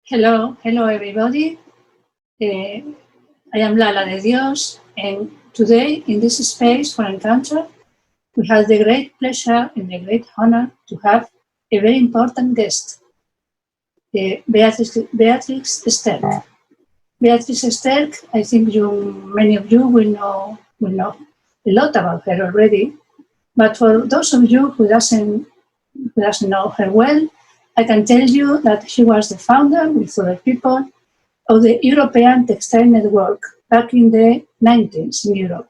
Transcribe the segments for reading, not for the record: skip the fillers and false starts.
Hello everybody. I am Lala de Dios, and today in this space for Encounter, we have the great pleasure and the great honor to have a very important guest, Beatrijs Sterk. Beatrijs Sterk, I think many of you will know a lot about her already, but for those of you who doesn't know her well, I can tell you that she was the founder with other people of the European Textile Network back in the 90s in Europe,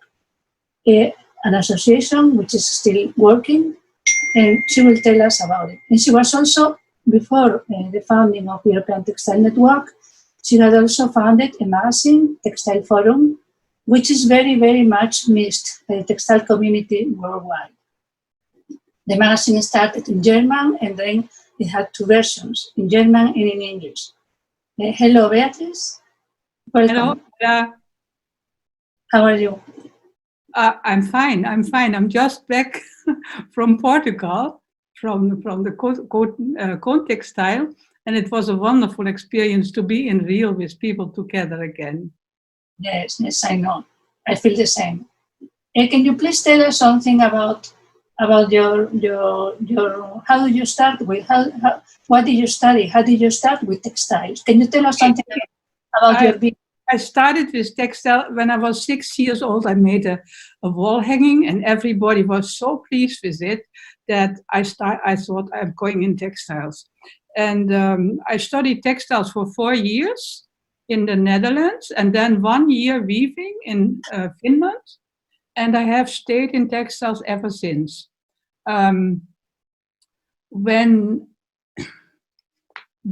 an association which is still working, and she will tell us about it. And she was also, before the founding of European Textile Network, she had also founded a magazine, Textile Forum, which is very, very much missed by the textile community worldwide. The magazine started in German, and then it had two versions, in German and in English. Hello, Beatrijs. Welcome. Hello. How are you? I'm fine. I'm just back from Portugal, from the Contexto, and it was a wonderful experience to be in Rio with people together again. Yes, I know. I feel the same. Can you please tell us something about your how did you start with what did you study? How did you start with textiles? Can you tell us something about your business? I started with textile when I was 6 years old. I made a wall hanging, and everybody was so pleased with it that I thought I'm going in textiles. And I studied textiles for 4 years in the Netherlands, and then 1 year weaving in Finland. And I have stayed in textiles ever since. When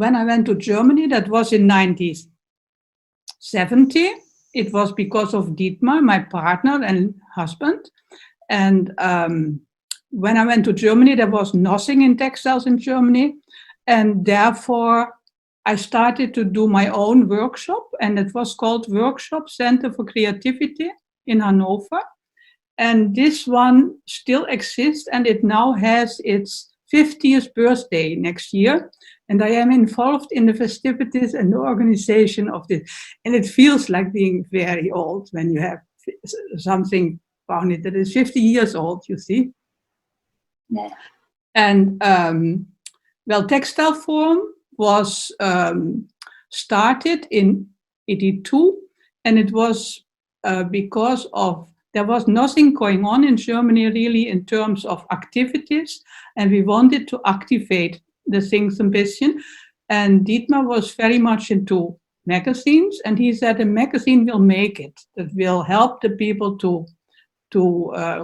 I went to Germany, that was in 1970, it was because of Dietmar, my partner and husband. And when I went to Germany, there was nothing in textiles in Germany. And therefore, I started to do my own workshop, and it was called Workshop Center for Creativity in Hanover. And this one still exists, and it now has its 50th birthday next year. And I am involved in the festivities and the organization of this. And it feels like being very old when you have something founded that is 50 years old, you see. Yeah. And, Textile Forum was started in 1982, and it was because of there was nothing going on in Germany really in terms of activities, and we wanted to activate the things a bisschen. And Dietmar was very much into magazines, and he said a magazine will make it, that will help the people to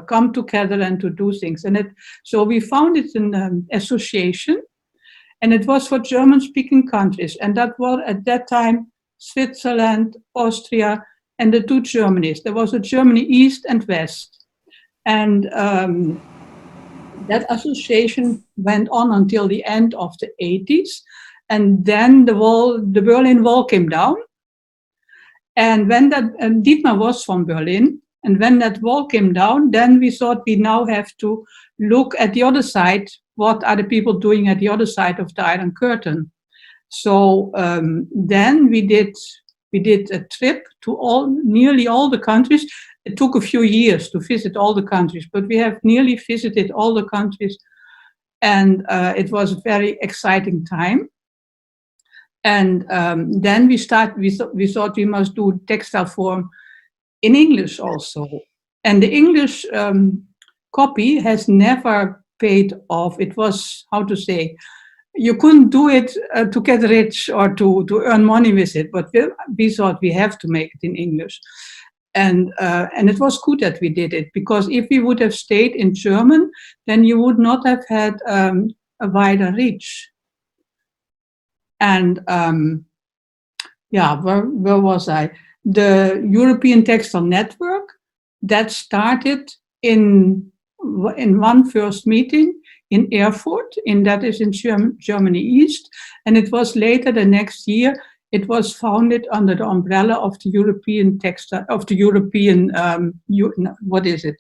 come together and to do things. And so we founded an association, and it was for German-speaking countries, and that was at that time Switzerland, Austria, and the two Germanys. There was a Germany East and West. And that association went on until the end of the 80s. And then the Berlin Wall came down. And when Dietmar was from Berlin, and when that wall came down, then we thought we now have to look at the other side. What are the people doing at the other side of the Iron Curtain? So then we did a trip to nearly all the countries. It took a few years to visit all the countries, but we have nearly visited all the countries, and it was a very exciting time. And then we thought we must do Textile Forum in English also. And the English copy has never paid off. It was, how to say, you couldn't do it to get rich or to earn money with it, but we thought we have to make it in English. And it was good that we did it, because if we would have stayed in German, then you would not have had a wider reach. And where was I? The European Textile Network, that started in one first meeting in Erfurt, that is in Germany East, and it was later the next year. It was founded under the umbrella of the European textile, of the European what is it?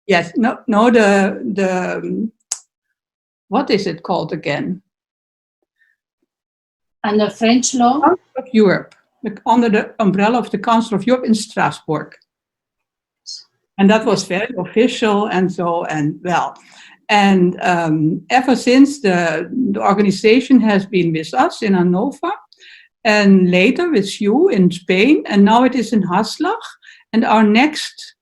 Yes, no, the what is it called again? Under French law? Of Europe, under the umbrella of the Council of Europe in Strasbourg. And that was very official and so, and well. And ever since the organization has been with us in Hannover, and later with you in Spain, and now it is in Haslach. And our next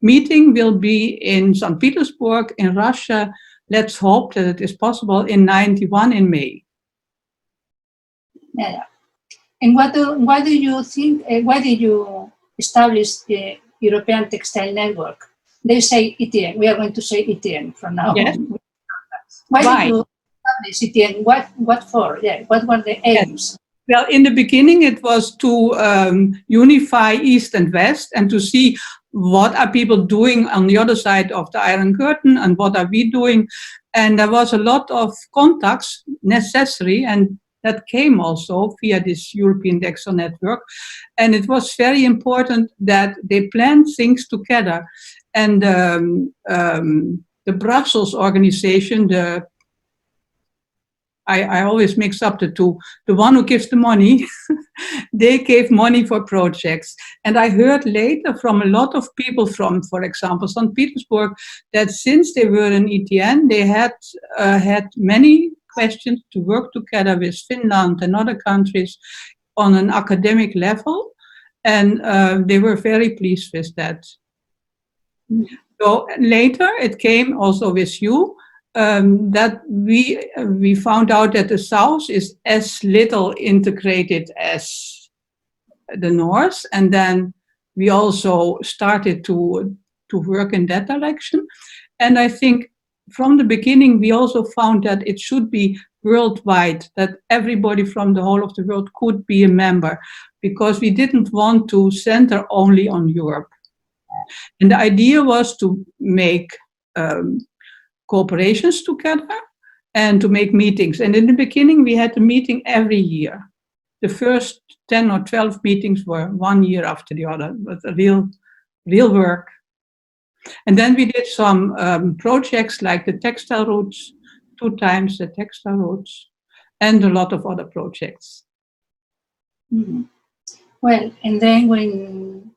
meeting will be in St. Petersburg in Russia. Let's hope that it is possible in 91 in May. Yeah. And why do you think, why did you establish the European Textile Network? They say ETN. We are going to say ETN from now Yes. on. Why did you establish ETN? What for? Yeah. What were the aims? Yes. Well, in the beginning, it was to unify East and West and to see what are people doing on the other side of the Iron Curtain and what are we doing. And there was a lot of contacts necessary, and that came also via this European Textile Network. And it was very important that they planned things together. And the Brussels organization, I always mix up the two. The one who gives the money, they gave money for projects. And I heard later from a lot of people from, for example, St. Petersburg, that since they were in ETN, they had many questions to work together with Finland and other countries on an academic level. And they were very pleased with that. So later it came also with you, that we found out that the South is as little integrated as the North, and then we also started to work in that direction. And I think from the beginning we also found that it should be worldwide, that everybody from the whole of the world could be a member, because we didn't want to center only on Europe. And the idea was to make cooperations together and to make meetings. And in the beginning, we had a meeting every year. The first 10 or 12 meetings were 1 year after the other, but real work. And then we did some projects like the textile routes, 2 times the textile routes, and a lot of other projects. Mm-hmm. Well, and then when...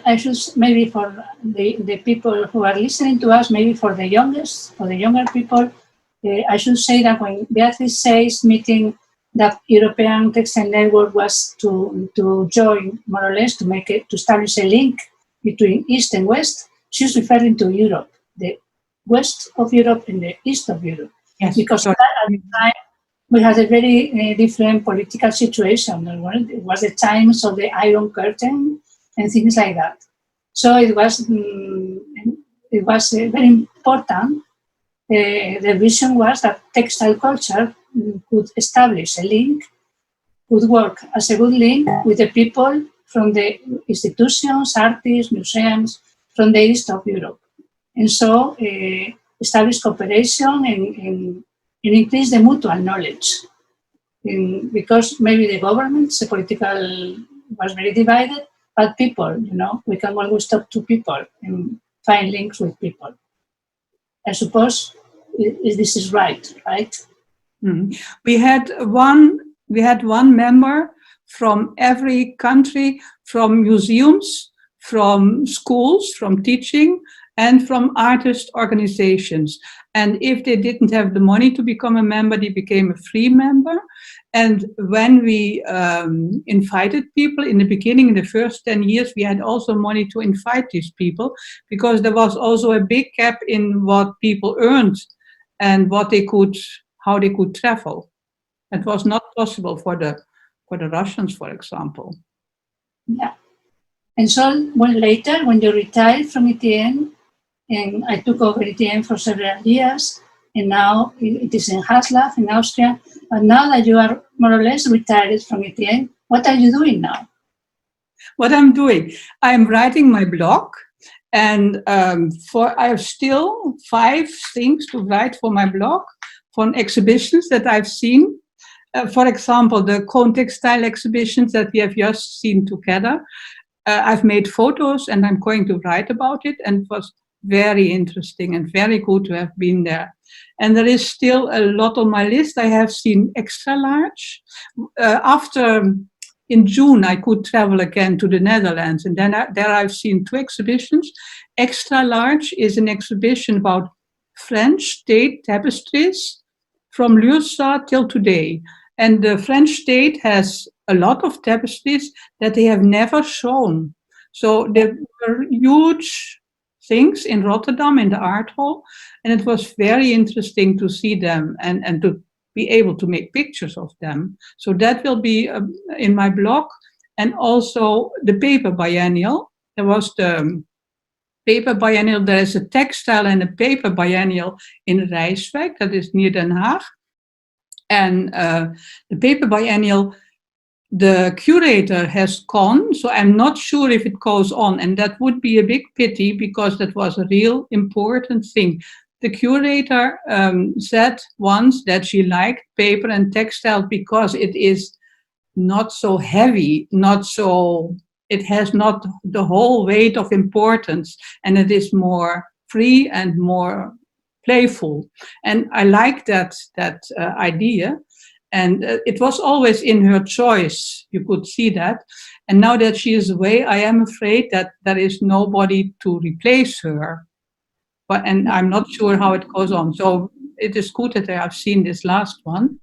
I should, maybe for the people who are listening to us, maybe for the younger people, I should say that when Beatrijs says meeting the European Textile Network was to join, more or less, to establish a link between East and West, she's referring to Europe, the West of Europe and the East of Europe. Yes, because at the time we had a very different political situation. It was the times of the Iron Curtain and things like that. So it was very important. The vision was that textile culture could establish a link, could work as a good link with the people from the institutions, artists, museums from the East of Europe. And so establish cooperation and increase the mutual knowledge. Because maybe the government, the political was very divided, but people, we can always talk to people and find links with people. I suppose this is right? Mm-hmm. We had one member from every country, from museums, from schools, from teaching, and from artist organizations. And if they didn't have the money to become a member, they became a free member. And when we invited people in the beginning, in the first 10 years, we had also money to invite these people, because there was also a big gap in what people earned and how they could travel. It was not possible for the Russians, for example. Yeah. And so later, when you retired from ETN, and I took over ETN for several years, and now it is in Haslach in Austria. But now that you are more or less retired from ETN, what are you doing now? What I'm doing? I'm writing my blog, and I have still 5 things to write for my blog, from exhibitions that I've seen. For example, the Contextile exhibitions that we have just seen together. I've made photos and I'm going to write about it. And it was very interesting and very good to have been there. And there is still a lot on my list. I have seen extra large. In June, I could travel again to the Netherlands, and then there I've seen 2 exhibitions. Extra large is an exhibition about French state tapestries from Lursa till today. And the French state has a lot of tapestries that they have never shown. So there were huge things in Rotterdam in the art hall, and it was very interesting to see them and to be able to make pictures of them. So that will be in my blog. And also the paper biennial. There was the paper biennial. There is a textile and a paper biennial in Rijswijk, that is near Den Haag. And the paper biennial, the curator has gone, so I'm not sure if it goes on, and that would be a big pity because that was a real important thing. The curator said once that she liked paper and textile because it is not so heavy, it has not the whole weight of importance, and it is more free and more playful. And I like that idea. And it was always in her choice. You could see that. And now that she is away, I am afraid that there is nobody to replace her. And I'm not sure how it goes on. So it is good that I have seen this last one.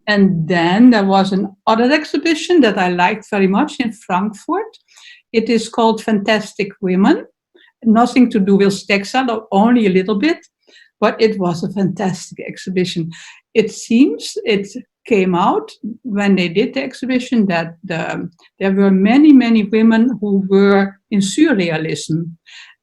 And then there was another exhibition that I liked very much in Frankfurt. It is called Fantastic Women. Nothing to do with textile, only a little bit. But it was a fantastic exhibition. It seems it came out when they did the exhibition that there were many, many women who were in surrealism.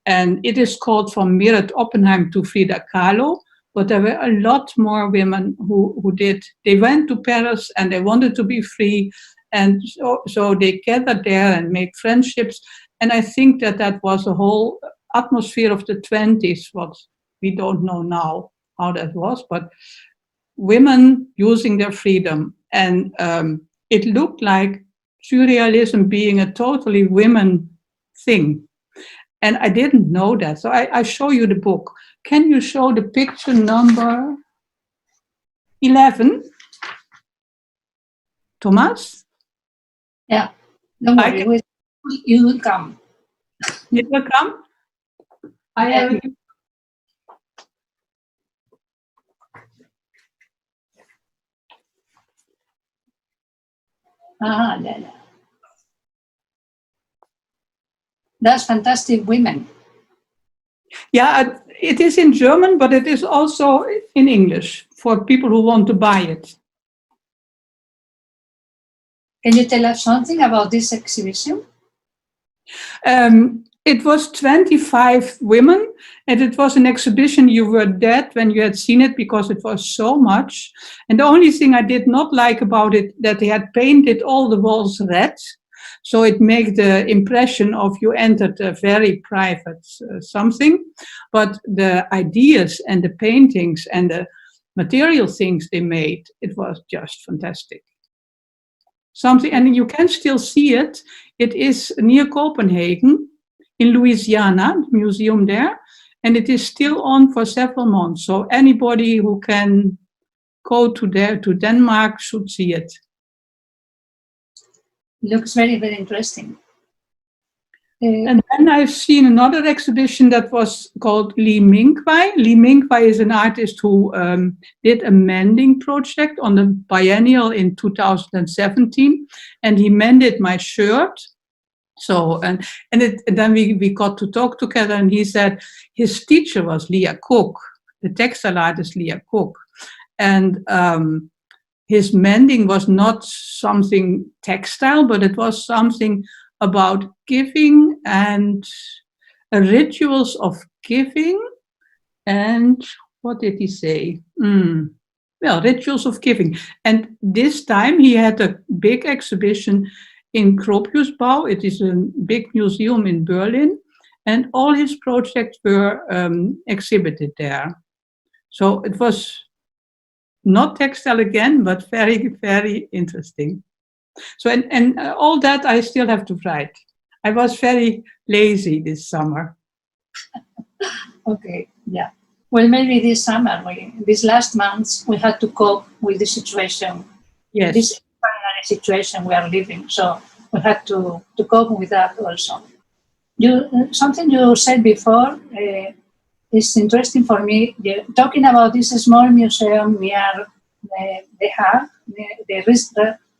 And it is called From Merit Oppenheim to Frida Kahlo, but there were a lot more women who did. They went to Paris and they wanted to be free, and so they gathered there and made friendships. And I think that was a whole atmosphere of the 20s, what we don't know now how that was, but women using their freedom. And it looked like surrealism being a totally women thing. And I didn't know that. So I show you the book. Can you show the picture number 11? Tomás? Yeah, don't worry. You will come. It will come? I have. Lala. That's Fantastic Women. Yeah, it is in German, but it is also in English for people who want to buy it. Can you tell us something about this exhibition? It was 25 women, and it was an exhibition. You were dead when you had seen it because it was so much. And the only thing I did not like about it, that they had painted all the walls red. So it made the impression of you entered a very private something. But the ideas and the paintings and the material things they made, it was just fantastic. Something, and you can still see it. It is near Copenhagen, in Louisiana, museum there, and it is still on for several months. So anybody who can go to Denmark should see it. Looks very, very interesting. And then I've seen another exhibition that was called Li Mingwei. Li Mingwei is an artist who did a mending project on the biennial in 2017, and he mended my shirt. So then we got to talk together, and he said his teacher was Leah Cook, the textile artist Leah Cook, and his mending was not something textile, but it was something about giving and rituals of giving. And what did he say? Well, rituals of giving. And this time he had a big exhibition in Gropiusbau. It is a big museum in Berlin, and all his projects were exhibited there. So it was not textile again, but very, very interesting. So, and all that I still have to write. I was very lazy this summer. Okay, yeah. Well, maybe this summer, these last months, we had to cope with the situation, Yes. this extraordinary situation we are living. So we had to cope with that also. Something you said before is interesting for me. Talking about this small museum near the Hague,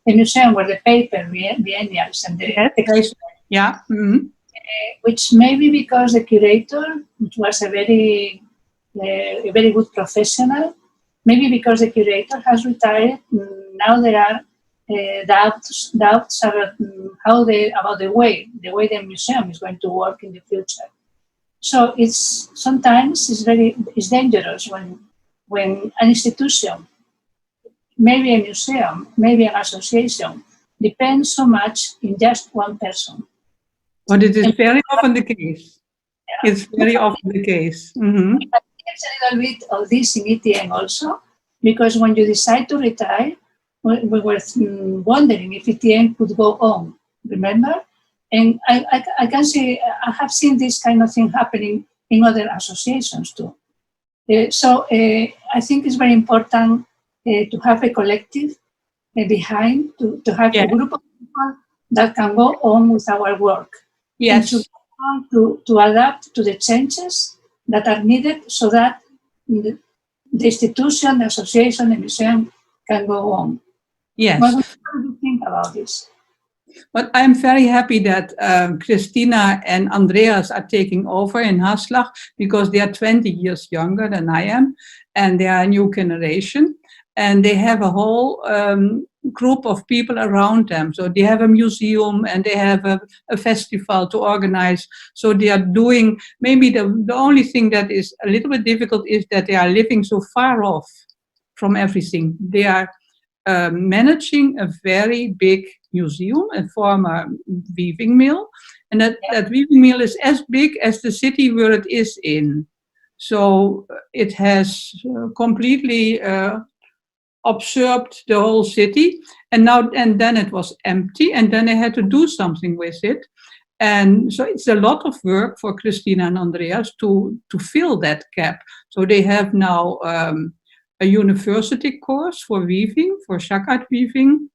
the museum where the paper biennials and the Yes. Yeah. Mm-hmm. Which maybe because the curator, which was a very good professional, maybe because the curator has retired, now there are doubts about about the way the museum is going to work in the future. So sometimes it's dangerous when an institution, maybe a museum, maybe an association, depends so much in just one person. But it is very often the case. Yeah. It's very often the case. Mm-hmm. There's a little bit of this in ETN also, because when you decide to retire, we were wondering if ETN could go on, remember? And I can see, I have seen this kind of thing happening in other associations too. So I think it's very important to have a collective behind, to have a group of people that can go on with our work. Yes. And to adapt to the changes that are needed so that the institution, the association, the museum can go on. Yes. What do you think about this? But I'm very happy that Christina and Andreas are taking over in Haslag because they are 20 years younger than I am, and they are a new generation, and they have a whole group of people around them. So they have a museum and they have a festival to organize. So they are doing, maybe the only thing that is a little bit difficult is that they are living so far off from everything. They are managing a very big museum, a former weaving mill, and that weaving mill is as big as the city where it is in. So it has completely absorbed the whole city, and then it was empty, and then they had to do something with it. And so it's a lot of work for Christina and Andreas to fill that gap. So they have now a university course for weaving, for jacquard weaving,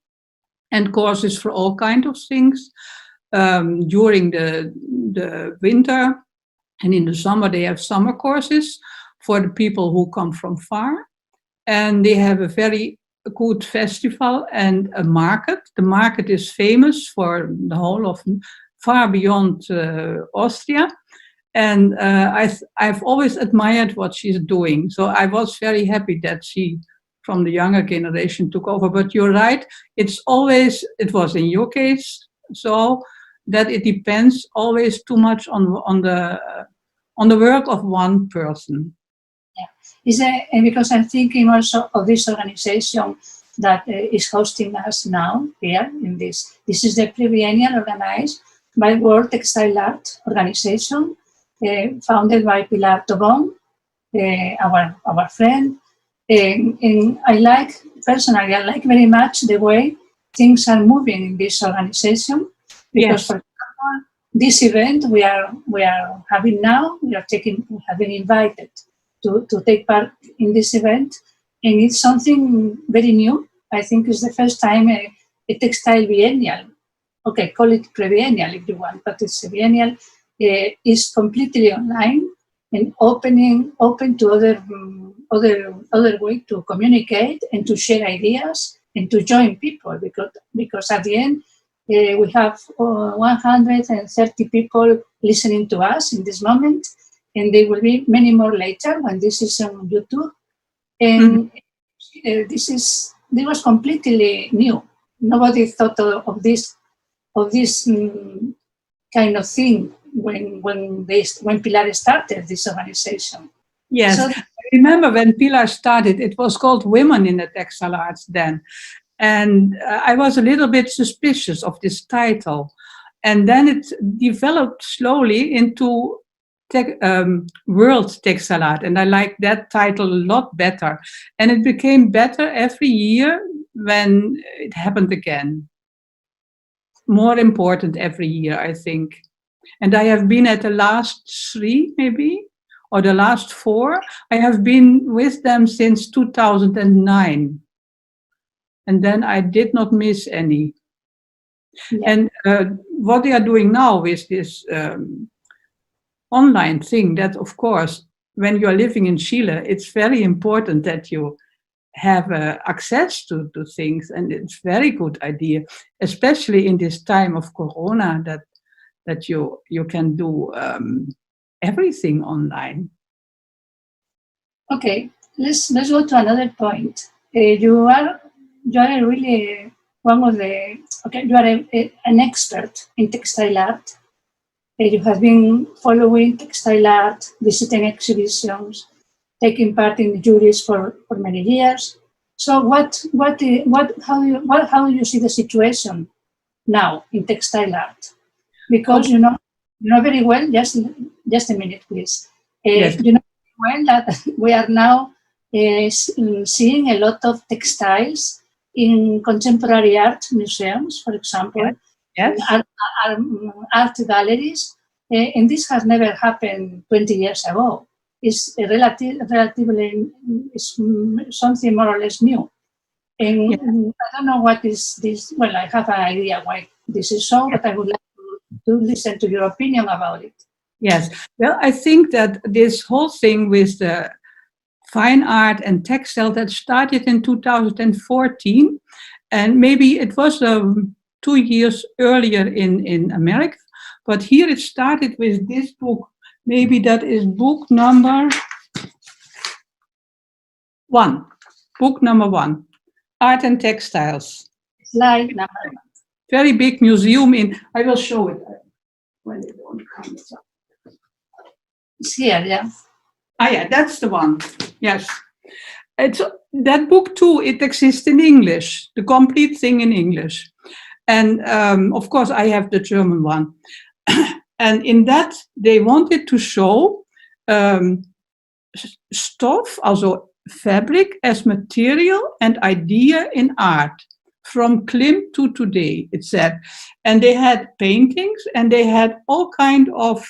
and courses for all kinds of things. During the winter and in the summer, they have summer courses for the people who come from far. And they have a very good festival and a market. The market is famous for the whole of far beyond Austria. And I've always admired what she's doing. So I was very happy that she, from the younger generation, took over. But you're right, it was in your case, so that it depends always too much on the work of one person. Yeah, because I'm thinking also of this organization that is hosting us now here in this. This is the Pre-Bienal organized by World Textile Art Organization, founded by Pilar Tobón, our friend. And I like very much the way things are moving in this organization, because, for example, this event we are having now, we have been invited to take part in this event, and it's something very new. I think it's the first time a textile biennial, okay, call it pre-biennial if you want, but it's a biennial, is completely online and open to other way to communicate and to share ideas and to join people, because at the end we have 130 people listening to us in this moment, and there will be many more later when this is on YouTube. And this was completely new. Nobody thought of this kind of thing when Pilar started this organization. Yes, so, I remember when Pilar started, it was called Women in the Textile Arts then. And I was a little bit suspicious of this title. And then it developed slowly into World Textile Art. And I like that title a lot better. And it became better every year when it happened again. More important every year, I think. And I have been at the last 3, maybe, or the last 4, I have been with them since 2009. And then I did not miss any. Yeah. And what they are doing now with this online thing, that of course, when you are living in Chile, it's very important that you have access to things, and it's very good idea, especially in this time of Corona, that you can do everything online. Okay, let's go to another point. You are really one of the, okay, you are an expert in textile art. You have been following textile art, visiting exhibitions, taking part in the juries for many years. So how do you see the situation now in textile art? Because you know very well, just a minute, please. Yes. You know well that we are now seeing a lot of textiles in contemporary art museums, for example, yes. Art galleries, and this has never happened 20 years ago. It's relatively something more or less new. And I don't know what is this. Well, I have an idea why this is so, but I would like to listen to your opinion about it. Yes. Well, I think that this whole thing with the fine art and textile that started in 2014, and maybe it was 2 years earlier in America, but here it started with this book. Maybe that is book number 1. Book number 1, Art and Textiles. Slide number 1. Very big museum I will show it when it won't come. It's here, yeah. Yeah, that's the one. Yes. It's that book too, it exists in English, the complete thing in English. And of course, I have the German one. And in that, they wanted to show stoff, also fabric, as material and idea in art, from Klim to today, it said. And they had paintings, and they had all kind of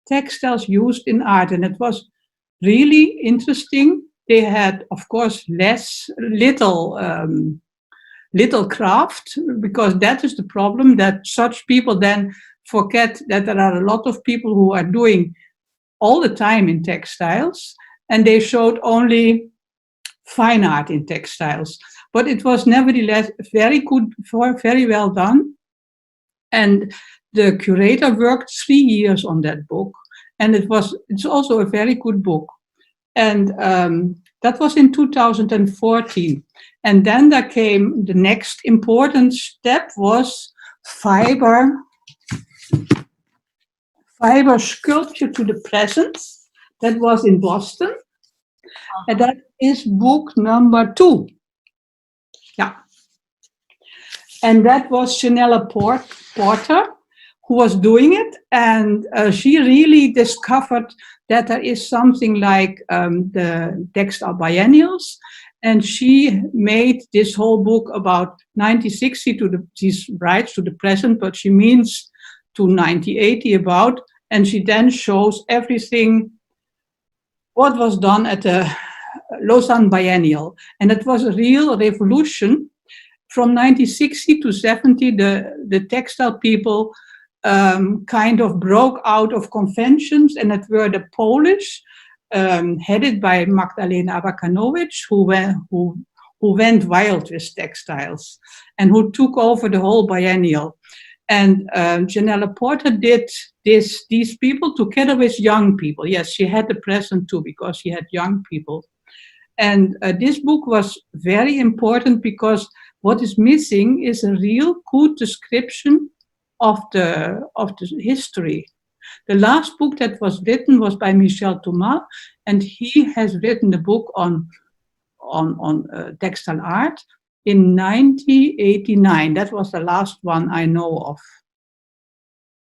textiles used in art, and it was really interesting. They had, of course, little craft, because that is the problem, that such people then forget that there are a lot of people who are doing all the time in textiles, and they showed only fine art in textiles. But it was nevertheless very good, very well done. And the curator worked 3 years on that book, and it's also a very good book. And that was in 2014. And then there came the next important step, was fiber sculpture to the present. That was in Boston. And that is book number 2. Yeah. And that was Chanella Porter who was doing it. And she really discovered that there is something like the textile biennials. And she made this whole book about 1960 she's writes to the present, but she means to 1980 about. And she then shows everything, what was done at the Lausanne Biennial. And it was a real revolution. From 1960 to 70, the textile people kind of broke out of conventions, and it were the Polish, headed by Magdalena Abakanowicz, who went wild with textiles and who took over the whole biennial. And Chanella Porter did these people together with young people. Yes, she had the present too, because she had young people. And this book was very important, because what is missing is a real good description of the history. The last book that was written was by Michel Tomás, and he has written a book on textile art in 1989. That was the last one I know of.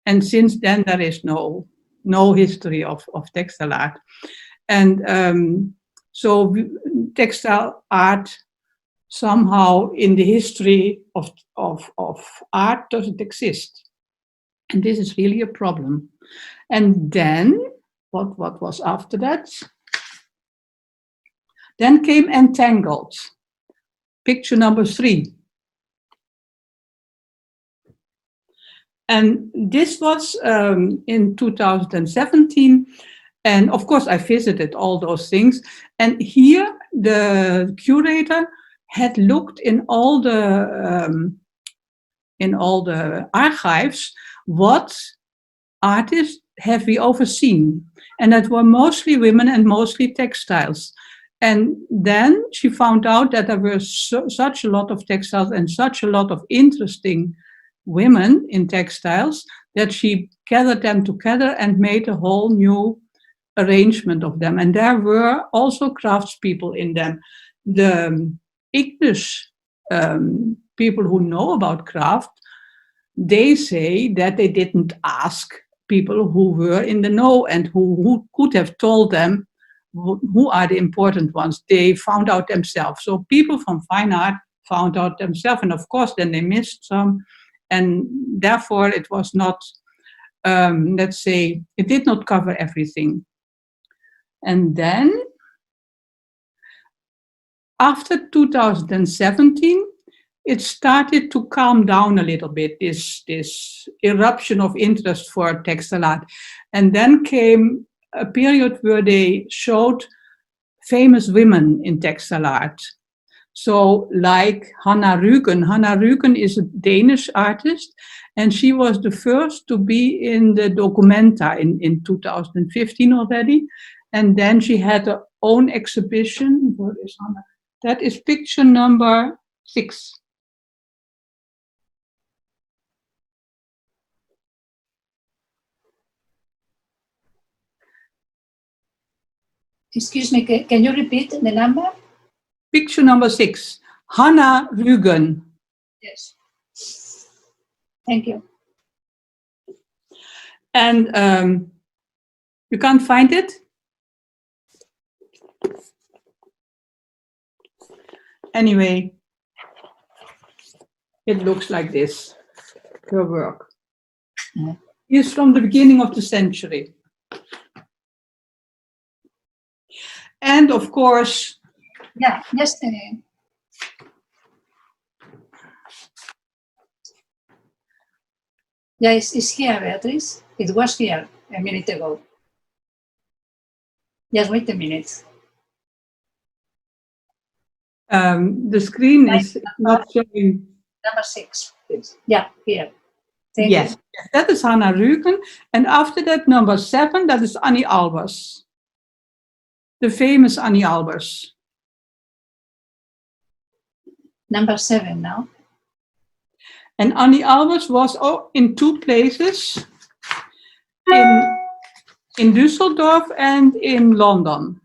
And since then, there is no history of textile art. And so textile art somehow in the history of art doesn't exist. And this is really a problem. And then what was after that? Then came Entangled, picture number 3. And this was in 2017. And of course, I visited all those things. And here, the curator had looked in all the archives, what artists have we overseen? And that were mostly women and mostly textiles. And then she found out that there were such a lot of textiles and such a lot of interesting women in textiles that she gathered them together and made a whole new arrangement of them. And there were also craftspeople in them. The English people who know about craft, they say that they didn't ask people who were in the know and who could have told them who are the important ones. They found out themselves. So people from fine art found out themselves, and of course then they missed some, and therefore it was not, let's say, it did not cover everything. And then after 2017, it started to calm down a little bit, this eruption of interest for textile art. And then came a period where they showed famous women in textile art. So like Hanna Rügen. Hanna Rügen is a Danish artist, and she was the first to be in the Documenta in 2015 already. And then she had her own exhibition. Where is Hanna? That is picture number 6. Excuse me, can you repeat the number? Picture number 6, Hanna Rügen. Yes. Thank you. And you can't find it? Anyway, it looks like this, her work. Yeah. It's from the beginning of the century. And of course, Yeah, yes. Yeah, it's here, Beatriz. It was here a minute ago. Just wait a minute. the screen is not showing. Number 6, please. Yeah, here. Thank Yes, you. that is Hanna Rügen. And after that, number 7, that is Annie Albers. The famous Annie Albers. Number 7 now. And Annie Albers was in 2 places, in Düsseldorf and in London.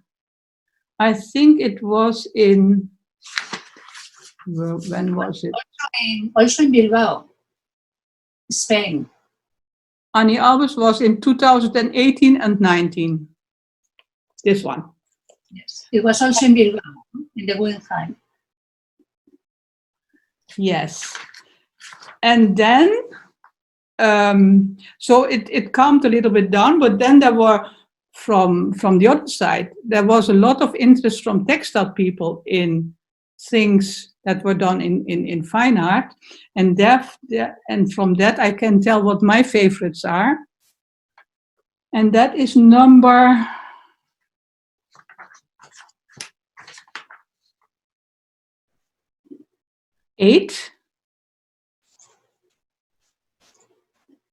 I think it was in, when was it? Also in Bilbao, Spain. Annie Albers was in 2018 and 19. This one. Yes. It was also in Bilbao, in the Guggenheim. Yes. And then, so it calmed a little bit down, but then there were, from the other side, there was a lot of interest from textile people in things that were done in fine art. And and from that I can tell what my favorites are. And that is number 8.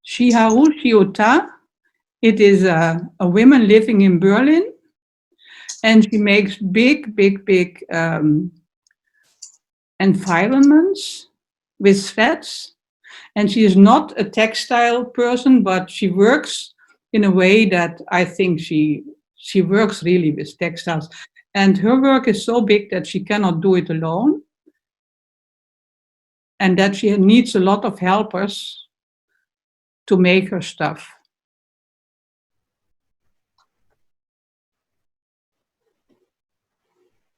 Shiharu Shiota. It is a woman living in Berlin, and she makes big environments with threads. And she is not a textile person, but she works in a way that I think she works really with textiles. And her work is so big that she cannot do it alone, and that she needs a lot of helpers to make her stuff.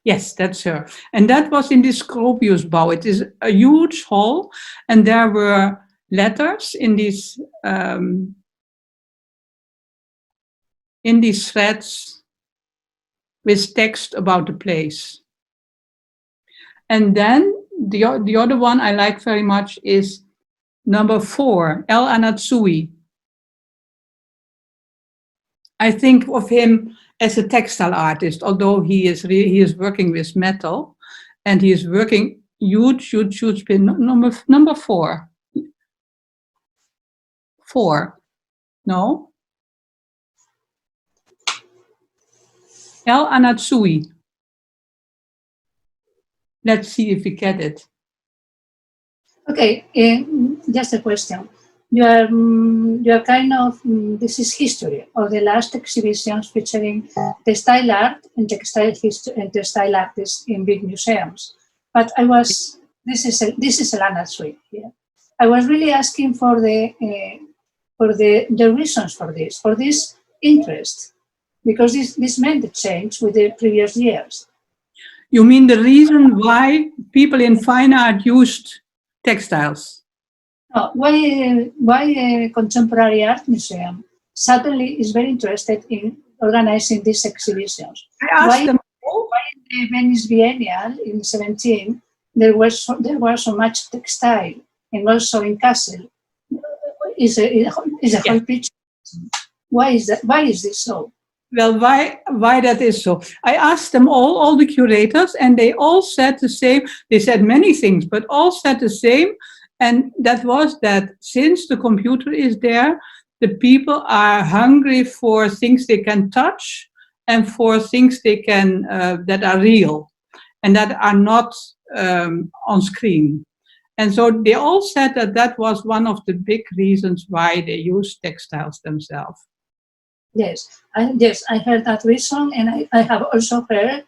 Yes, that's her. And that was in this Gropiusbau. It is a huge hall, and there were letters in this in these threads with text about the place. And then the other one I like very much is number 4, El Anatsui. I think of him as a textile artist, although he is working with metal, and he is working huge pin. Number 4. 4. No? El Anatsui. Let's see if we get it. Okay, just a question. You are kind of, this is history of the last exhibitions featuring textile art and textile history and textile artists in big museums. But this is a Lana suite here. I was really asking for the reasons for this interest, because this meant a change with the previous years. You mean the reason why people in fine art used textiles? No, why a contemporary art museum suddenly is very interested in organizing these exhibitions? I asked them. Why in the Venice Bienal in 17 there was so much textile, and also in Kassel is a whole picture. Why is that? Why is this so? Well, why that is so? I asked them all the curators, and they all said the same. They said many things, but all said the same. And that was that since the computer is there, the people are hungry for things they can touch and for things they can that are real and that are not on screen. And so they all said that was one of the big reasons why they use textiles themselves. Yes, I heard that reason, and I have also heard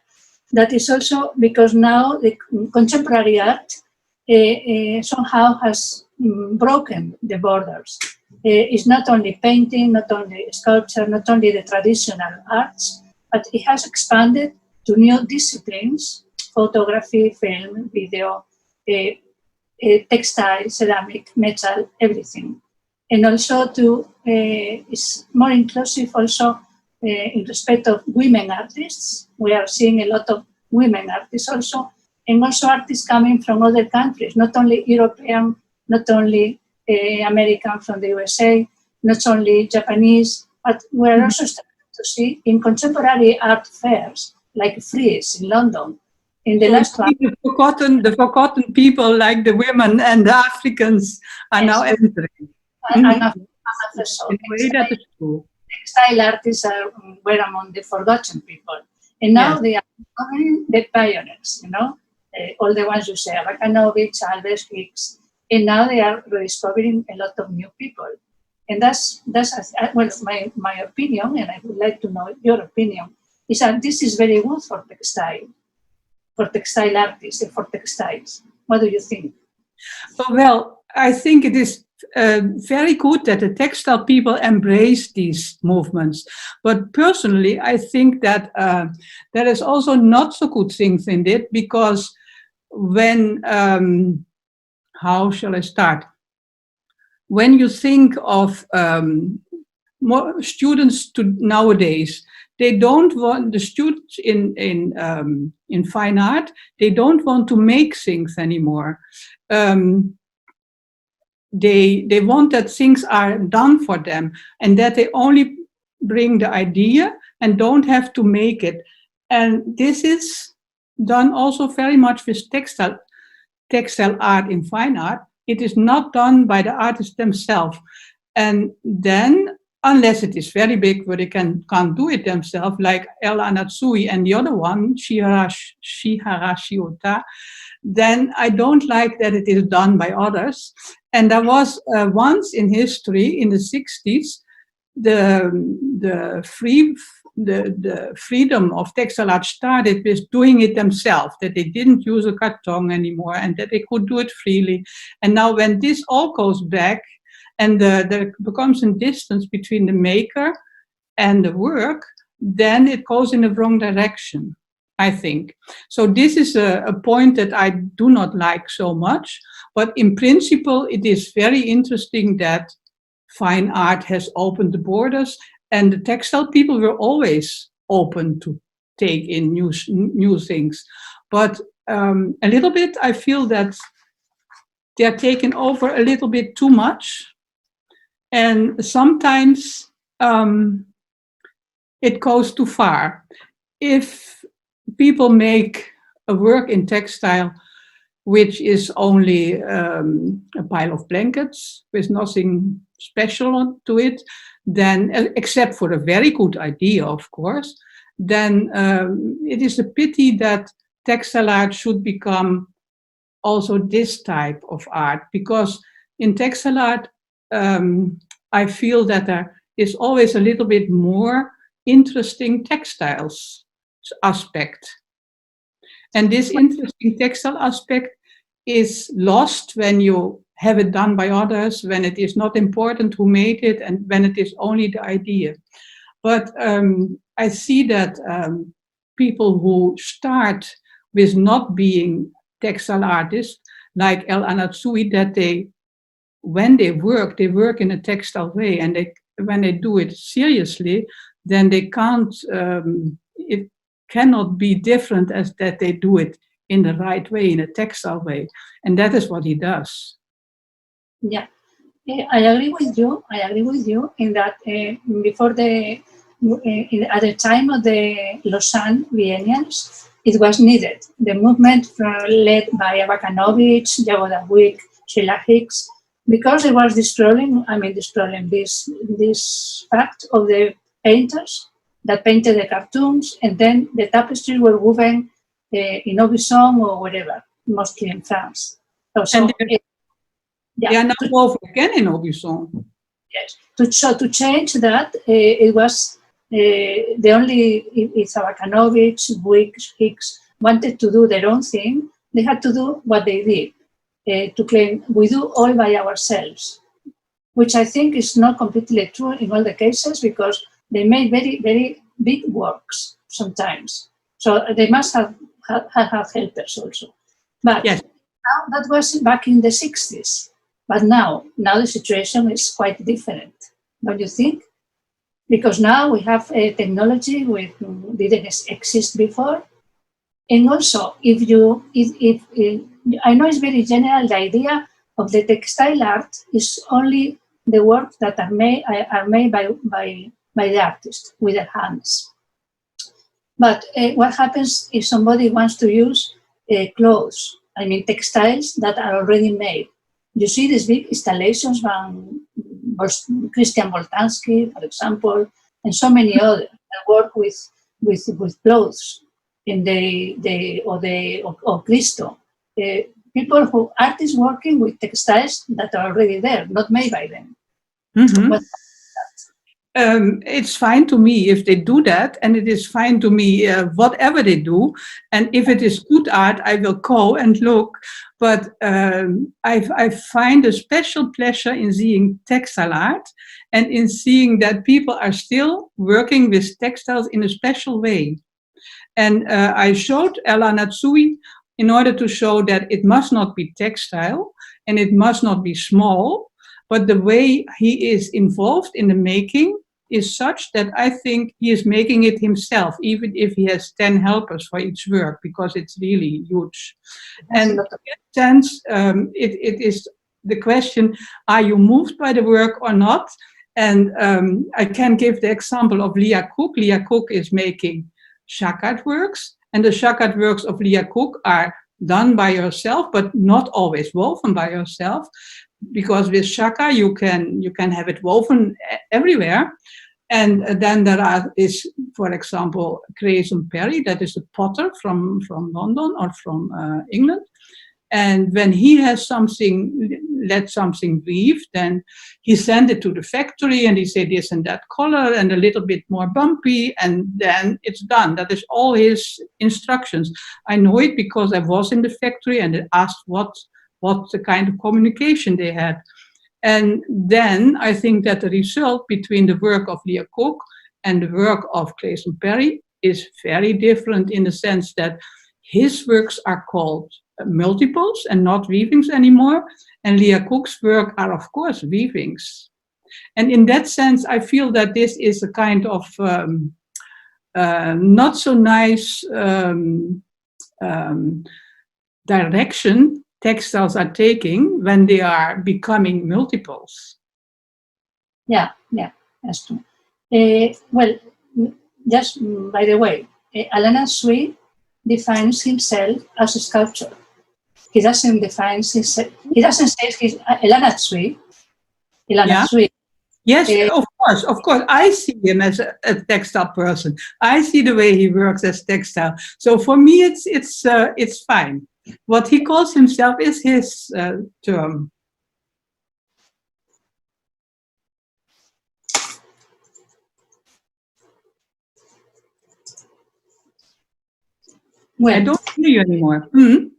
that is also because now the contemporary art somehow has broken the borders. It's not only painting, not only sculpture, not only the traditional arts, but it has expanded to new disciplines: photography, film, video, textile, ceramic, metal, everything. And also is more inclusive also in respect of women artists. We are seeing a lot of women artists also, and also artists coming from other countries, not only European, not only American from the USA, not only Japanese, but we're also starting to see in contemporary art fairs like Frieze in London. In the last one, the forgotten people like the women and the Africans are now entering. Textile artists were among the forgotten people, and now they are becoming the pioneers. All the ones you say, Abakanovich, Alves, Hicks, and now they are rediscovering a lot of new people. And that's well, my opinion, and I would like to know your opinion, is that this is very good for textile artists and for textiles. What do you think? Well, I think it is very good that the textile people embrace these movements. But personally, I think that there is also not so good things in it, because when, how shall I start? When you think of more students to nowadays, they don't want the students in fine art. They don't want to make things anymore. They want that things are done for them, and that they only bring the idea and don't have to make it. And this is done also very much with textile art in fine art. It is not done by the artists themselves. And then, unless it is very big where they can't do it themselves, like El Anatsui and the other one, Shiharashi Ota, then I don't like that it is done by others. And there was once in history, in the 60s, the freedom of textile art started with doing it themselves, that they didn't use a carton anymore and that they could do it freely. And now when this all goes back and there becomes a distance between the maker and the work, then it goes in the wrong direction, I think. So this is a point that I do not like so much, but in principle, it is very interesting that fine art has opened the borders And the textile people were always open to take in new things. But a little bit, I feel that they're taking over a little bit too much. And sometimes it goes too far. If people make a work in textile which is only a pile of blankets with nothing special to it, then, except for a very good idea, of course, then it is a pity that textile art should become also this type of art, because in textile art, I feel that there is always a little bit more interesting textiles aspect. And this interesting textile aspect is lost when you have it done by others, when it is not important who made it, and when it is only the idea. But I see that people who start with not being textile artists, like El Anatsui, that when they work in a textile way, and when they do it seriously, then they can't, it cannot be different as that they do it in the right way, in a textile way. And that is what he does. Yeah, I agree with you. In that before at the time of the Lausanne Biennials, it was needed. The movement led by Abakanovich, Jagoda Wick, Sheila Hicks, because there was this fact of the painters that painted the cartoons, and then the tapestries were woven in Aubusson or wherever, mostly in France. They are now over again in Aubusson. Yes. To change that, it was the only, if Abakanovich, Wick, Hicks wanted to do their own thing, they had to do what they did, to claim we do all by ourselves, which I think is not completely true in all the cases, because they made very, very big works sometimes. So they must have helpers also. But yes, now that was back in the 60s. But now the situation is quite different, don't you think? Because now we have a technology which didn't exist before. And also, if I know it's very general, the idea of the textile art is only the work that are made by the artist with their hands. But what happens if somebody wants to use clothes, textiles that are already made? You see these big installations from Christian Boltanski, for example, and so many others that work with clothes in or Cristo. Artists working with textiles that are already there, not made by them. Mm-hmm. It's fine to me if they do that, and it is fine to me whatever they do. And if it is good art, I will go and look. But I find a special pleasure in seeing textile art and in seeing that people are still working with textiles in a special way. And I showed Ella Natsui in order to show that it must not be textile and it must not be small, but the way he is involved in the making is such that I think he is making it himself, even if he has 10 helpers for each work, because it's really huge. And in that sense, it is the question, are you moved by the work or not? And I can give the example of Leah Cook. Leah Cook is making Shakard works, and the Shakard works of Leah Cook are done by yourself, but not always woven by yourself, because with Shaka you can have it woven everywhere. And then there is, for example, Grayson Perry, that is a potter from London or from England. And when he has let something weave, then he sends it to the factory and he said this and that color and a little bit more bumpy, and then it's done. That is all his instructions. I know it because I was in the factory and I asked what the kind of communication they had. And then I think that the result between the work of Leah Cook and the work of Grayson Perry is very different, in the sense that his works are called multiples and not weavings anymore. And Leah Cook's work are, of course, weavings. And in that sense, I feel that this is a kind of not so nice direction textiles are taking when they are becoming multiples. Yeah, that's true. Well, just by the way, Alana Sui defines himself as a sculptor. He doesn't define himself. He doesn't say he's Alana Sui. Yes, of course. I see him as a textile person. I see the way he works as textile. So for me, it's fine. What he calls himself is his term. Well, I don't hear you anymore. No,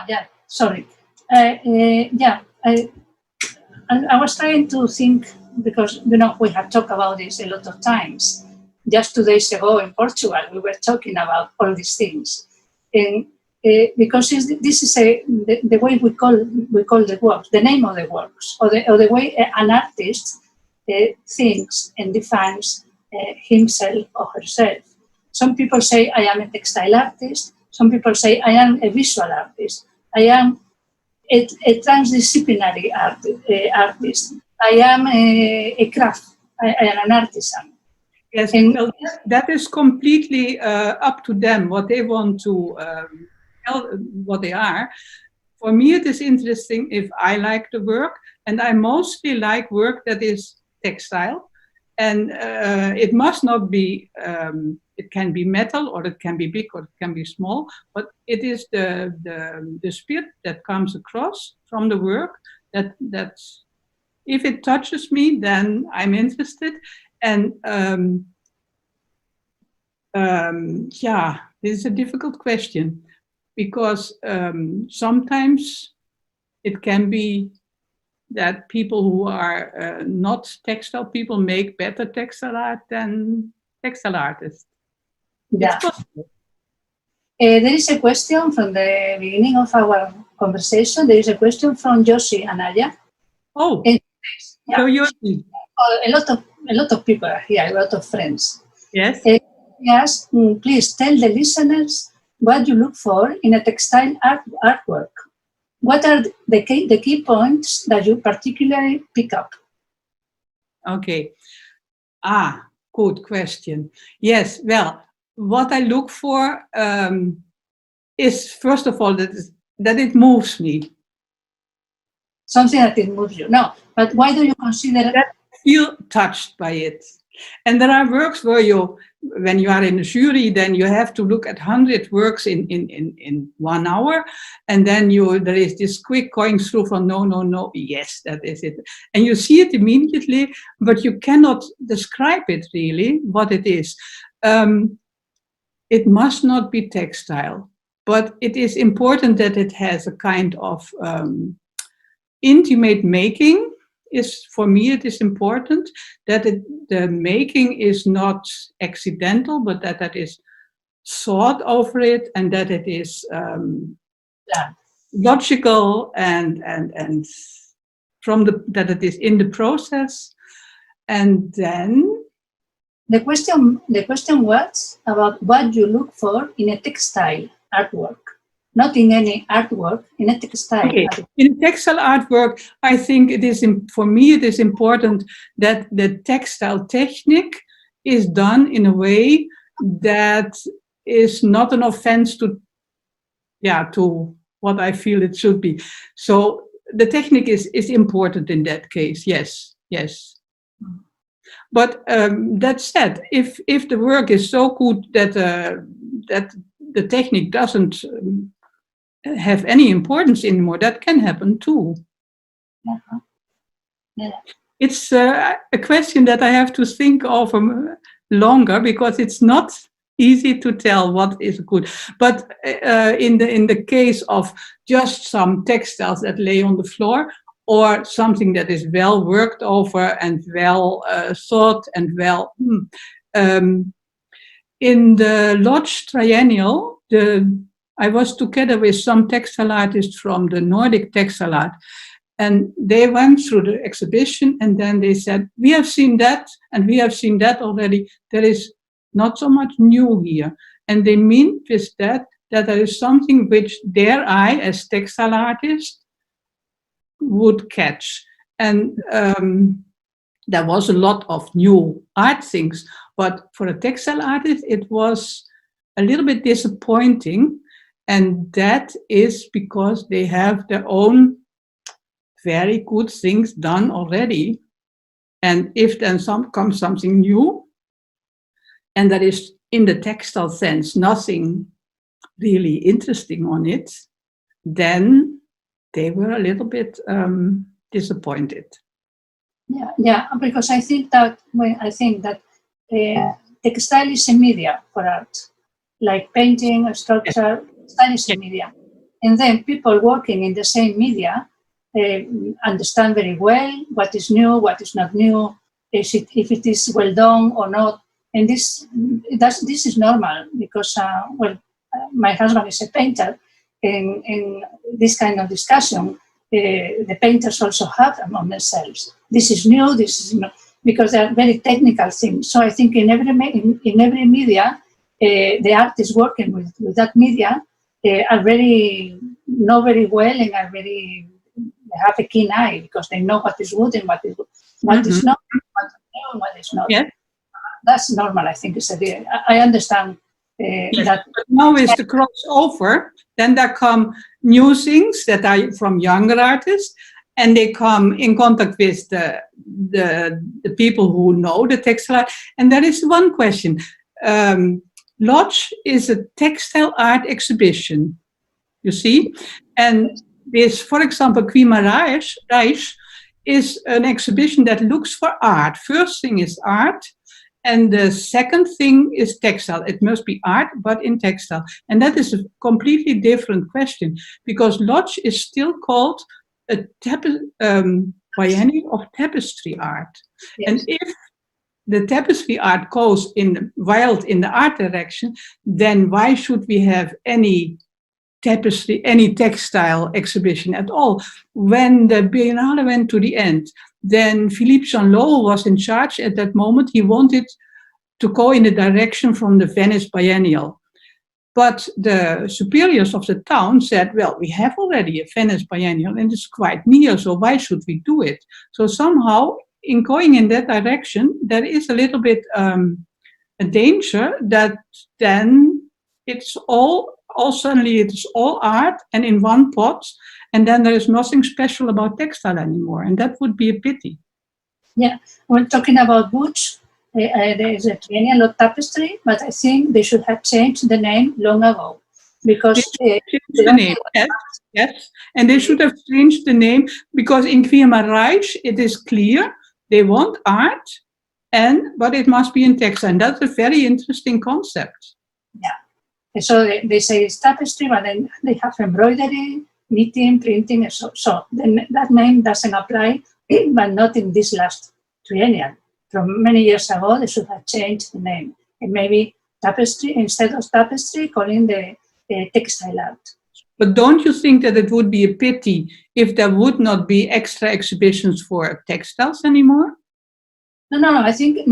yeah, sorry. I was trying to think, because, we have talked about this a lot of times. Just 2 days ago in Portugal, we were talking about all these things. And because this is the way we call the works, the name of the works, or the way an artist thinks and defines himself or herself. Some people say, I am a textile artist. Some people say, I am a visual artist. I am a transdisciplinary artist. I am a craft. I am an artisan. Yes, well, that is completely up to them, what they want to tell what they are. For me, it is interesting if I like the work, and I mostly like work that is textile. And it must not be, it can be metal, or it can be big, or it can be small, but it is the spirit that comes across from the work that's, if it touches me, then I'm interested. And this is a difficult question, because sometimes it can be that people who are not textile people make better textile art than textile artists. Yeah. It's possible. There is a question from the beginning of our conversation. There is a question from Josie Anaya. Oh, yeah. So Josie. A lot of people are here, a lot of friends. Yes. Yes, please tell the listeners what you look for in a textile artwork. What are the key points that you particularly pick up? Okay. Good question. Yes, well, what I look for is, first of all, that it moves me. Something that it moves you. No, but why do you consider that I feel touched by it? And there are works where when you are in a jury, then you have to look at 100 works in 1 hour, and then there is this quick going through from no, yes, that is it. And you see it immediately, but you cannot describe it really, what it is. It must not be textile, but it is important that it has a kind of intimate making. For me, it is important that the making is not accidental, but that is thought over it, and that it is logical, and that it is in the process. And then the question was about what you look for in a textile artwork. Not in any artwork, in a textile. Okay. In textile artwork, I think for me it is important that the textile technique is done in a way that is not an offense to what I feel it should be. So the technique is important in that case, yes. But that said, if the work is so good that the technique doesn't have any importance anymore, that can happen too. Uh-huh. Yeah. It's a question that I have to think of longer, because it's not easy to tell what is good. But in the case of just some textiles that lay on the floor, or something that is well worked over and well thought and well. In the Lodge Triennial, I was together with some textile artists from the Nordic textile art, And they went through the exhibition, and then they said, we have seen that, and we have seen that already. There is not so much new here. And they mean with that there is something which their eye as textile artists would catch. And there was a lot of new art things, but for a textile artist, it was a little bit disappointing. And that is because they have their own very good things done already. And if then comes something new, and that is in the textile sense, nothing really interesting on it, then they were a little bit disappointed. Yeah, because I think that textile is a media for art, like painting or sculpture. Textile is a media, and then people working in the same media understand very well what is new, what is not new, if it is well done or not. And this is normal because my husband is a painter, and in this kind of discussion, the painters also have among themselves. This is new, this is not, because they are very technical things. So I think in every media, the artists working with that media are know very well and they have a keen eye because they know what is good and what is not, what is new and what is not. Yes. That's normal, I think. I understand yes, that. But now is the crossover. Then there come new things that are from younger artists, and they come in contact with the people who know the textile art. And there is one question. Lodge is a textile art exhibition, you see, and this, for example, Reich is an exhibition that looks for art. First thing is art, and the second thing is textile. It must be art, but in textile. And that is a completely different question, because Lodge is still called a biennial of tapestry art. Yes. And if the tapestry art goes in the art direction, then why should we have any textile exhibition at all? When the Biennale went to the end, then Philippe Jeanlot was in charge at that moment. He wanted to go in the direction from the Venice Biennial. But the superiors of the town said, well, we have already a Venice Biennial and it's quite near, so why should we do it? So somehow, in going in that direction, there is a little bit a danger that then it's all suddenly it's all art and in one pot, and then there is nothing special about textile anymore, and that would be a pity. Yeah, when talking about boots, there is a triennial of tapestry, but I think they should have changed the name long ago, because the name, yes, and they should have changed the name, because in Reich it is clear they want art, but it must be in textile, and that's a very interesting concept. Yeah. So they say it's tapestry, but then they have embroidery, knitting, printing, so then that name doesn't apply, but not in this last triennial. From many years ago, they should have changed the name, and maybe tapestry, instead of tapestry, calling the textile art. But don't you think that it would be a pity if there would not be extra exhibitions for textiles anymore? No, I think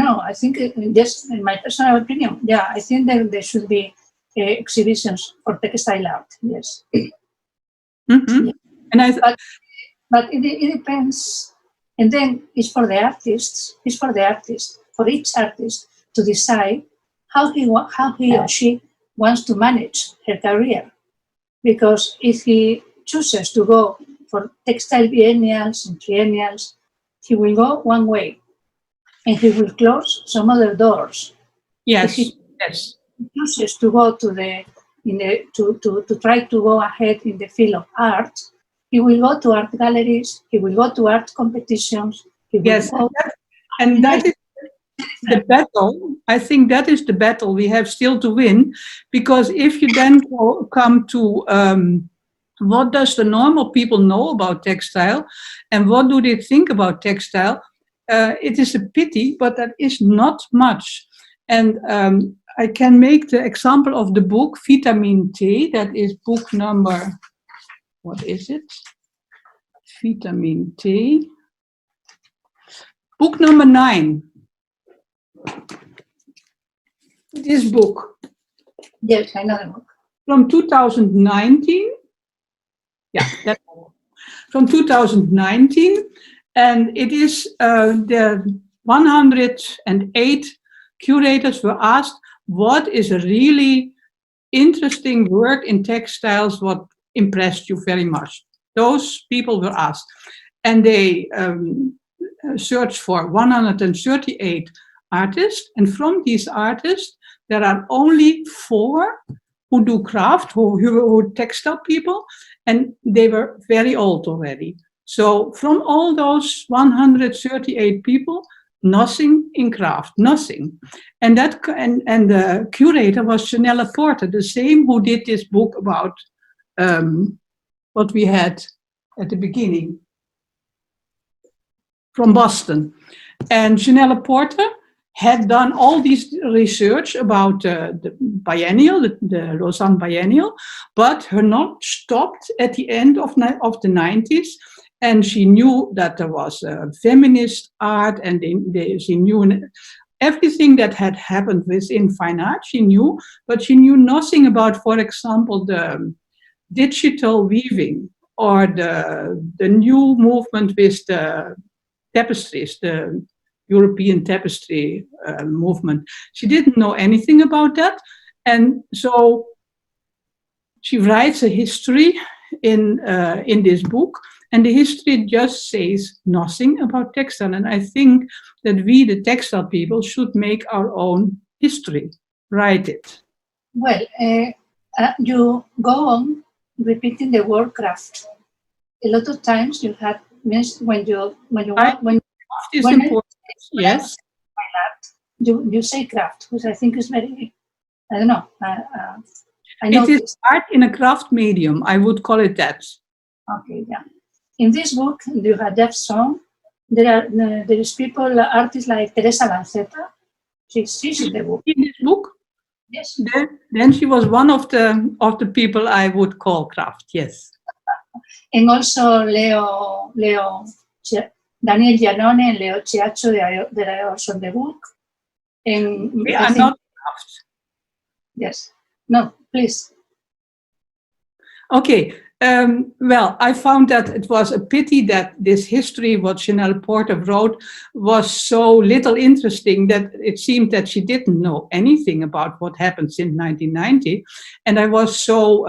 just in my personal opinion, yeah, I think that there should be exhibitions for textile art, yes. Mm-hmm. Yeah. And but it depends, and then it's for the artists, for each artist to decide how he or she wants to manage her career. Because if he chooses to go for textile biennials and triennials, he will go one way, and he will close some other doors. Yes. Yes. Chooses to go to try to go ahead in the field of art, he will go to art galleries, he will go to art competitions. Yes, and that is the battle. I think that is the battle we have still to win, because if you then come to what does the normal people know about textile, and what do they think about textile, it is a pity, but that is not much. And I can make the example of the book Vitamin T, that is book number, what is it? vitamin T. Book number 9. This book. Yes, I know the book. From 2019. Yeah, that's from 2019. And it is the 108 curators were asked what is a really interesting work in textiles, what impressed you very much. Those people were asked. And they searched for 138 artists. And from these artists, there are only 4 who do craft, who textile people, and they were very old already. So from all those 138 people, nothing in craft, nothing. And the curator was Janelle Porter, the same who did this book about what we had at the beginning from Boston. And Janelle Porter had done all this research about the biennial, the Lausanne Biennial, but her knowledge stopped at the end of the 90s. And she knew that there was feminist art, and she knew everything that had happened within fine art, she knew, but she knew nothing about, for example, the digital weaving or the new movement with the tapestries, the European tapestry movement. She didn't know anything about that. And so she writes a history in this book, and the history just says nothing about textile. And I think that we, the textile people, should make our own history, write it. Well, you go on repeating the word craft. A lot of times you have missed when craft is important. Yes. You say craft, which I think is very, I don't know. It is art in a craft medium. I would call it that. Okay, yeah. In this book, you have that song. There is people, artists like Teresa Lanceta. She's in the book. In this book? Yes. Then she was one of the people I would call craft. Yes. And also Daniel Giannone and Leo Chiacho, they are also in the book. And we are not craft. Yes. No, please. Okay. Well, I found that it was a pity that this history, what Janelle Porter wrote, was so little interesting that it seemed that she didn't know anything about what happened since 1990. And I was so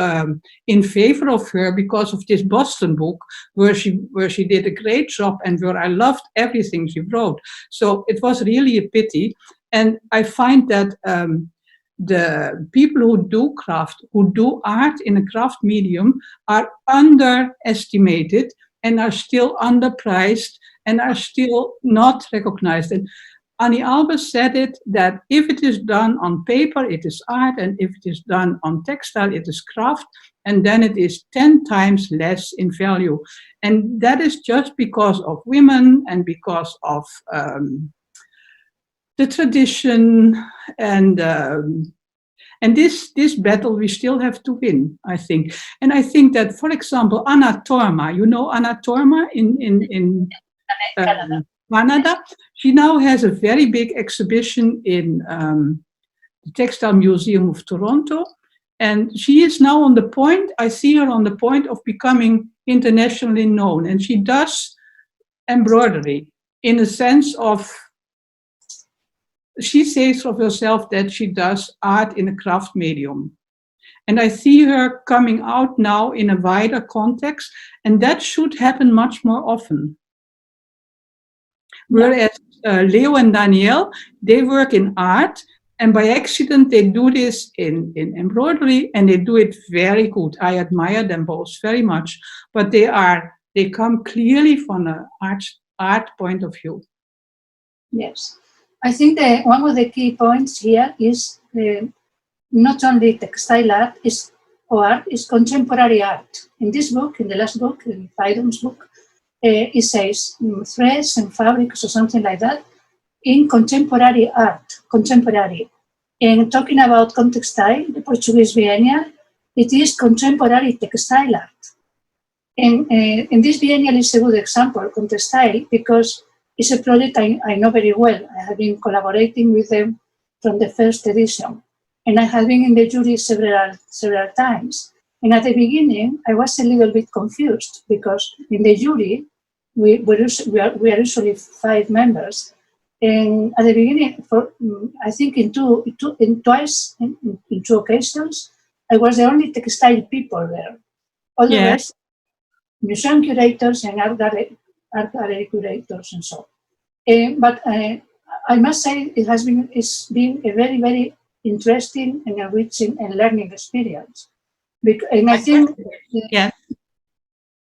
in favor of her because of this Boston book, where she did a great job and where I loved everything she wrote. So it was really a pity. And I find that the people who do craft, who do art in a craft medium, are underestimated and are still underpriced and are still not recognized. And Annie Albers said it, that if it is done on paper, it is art, and if it is done on textile, it is craft, and then it is 10 times less in value. And that is just because of women and because of the tradition, and this battle we still have to win, I think. And I think that, for example, Anna Torma, you know Anna Torma in Canada, she now has a very big exhibition in the Textile Museum of Toronto, and she is now on the point, I see her on the point of becoming internationally known, and she does embroidery in a sense of, she says of herself that she does art in a craft medium. And I see her coming out now in a wider context, and that should happen much more often. Whereas Leo and Danielle, they work in art, and by accident they do this in embroidery, and they do it very good. I admire them both very much, but they come clearly from an art point of view. Yes. I think that one of the key points here is not only textile art, is contemporary art. In this book, in the last book, in Faidon's book, it says threads and fabrics or something like that in contemporary art, contemporary. And talking about Contexto, the Portuguese Biennial, it is contemporary textile art. And in this biennial is a good example, Contextile, because it's a project I know very well. I have been collaborating with them from the first edition, and I have been in the jury several times. And at the beginning, I was a little bit confused because in the jury, we are usually 5 members. And at the beginning, I think in two occasions, I was the only textile people there. All the rest, museum curators and art gallery curators and so on. But I must say it's been a very, very interesting and enriching and learning experience. And I think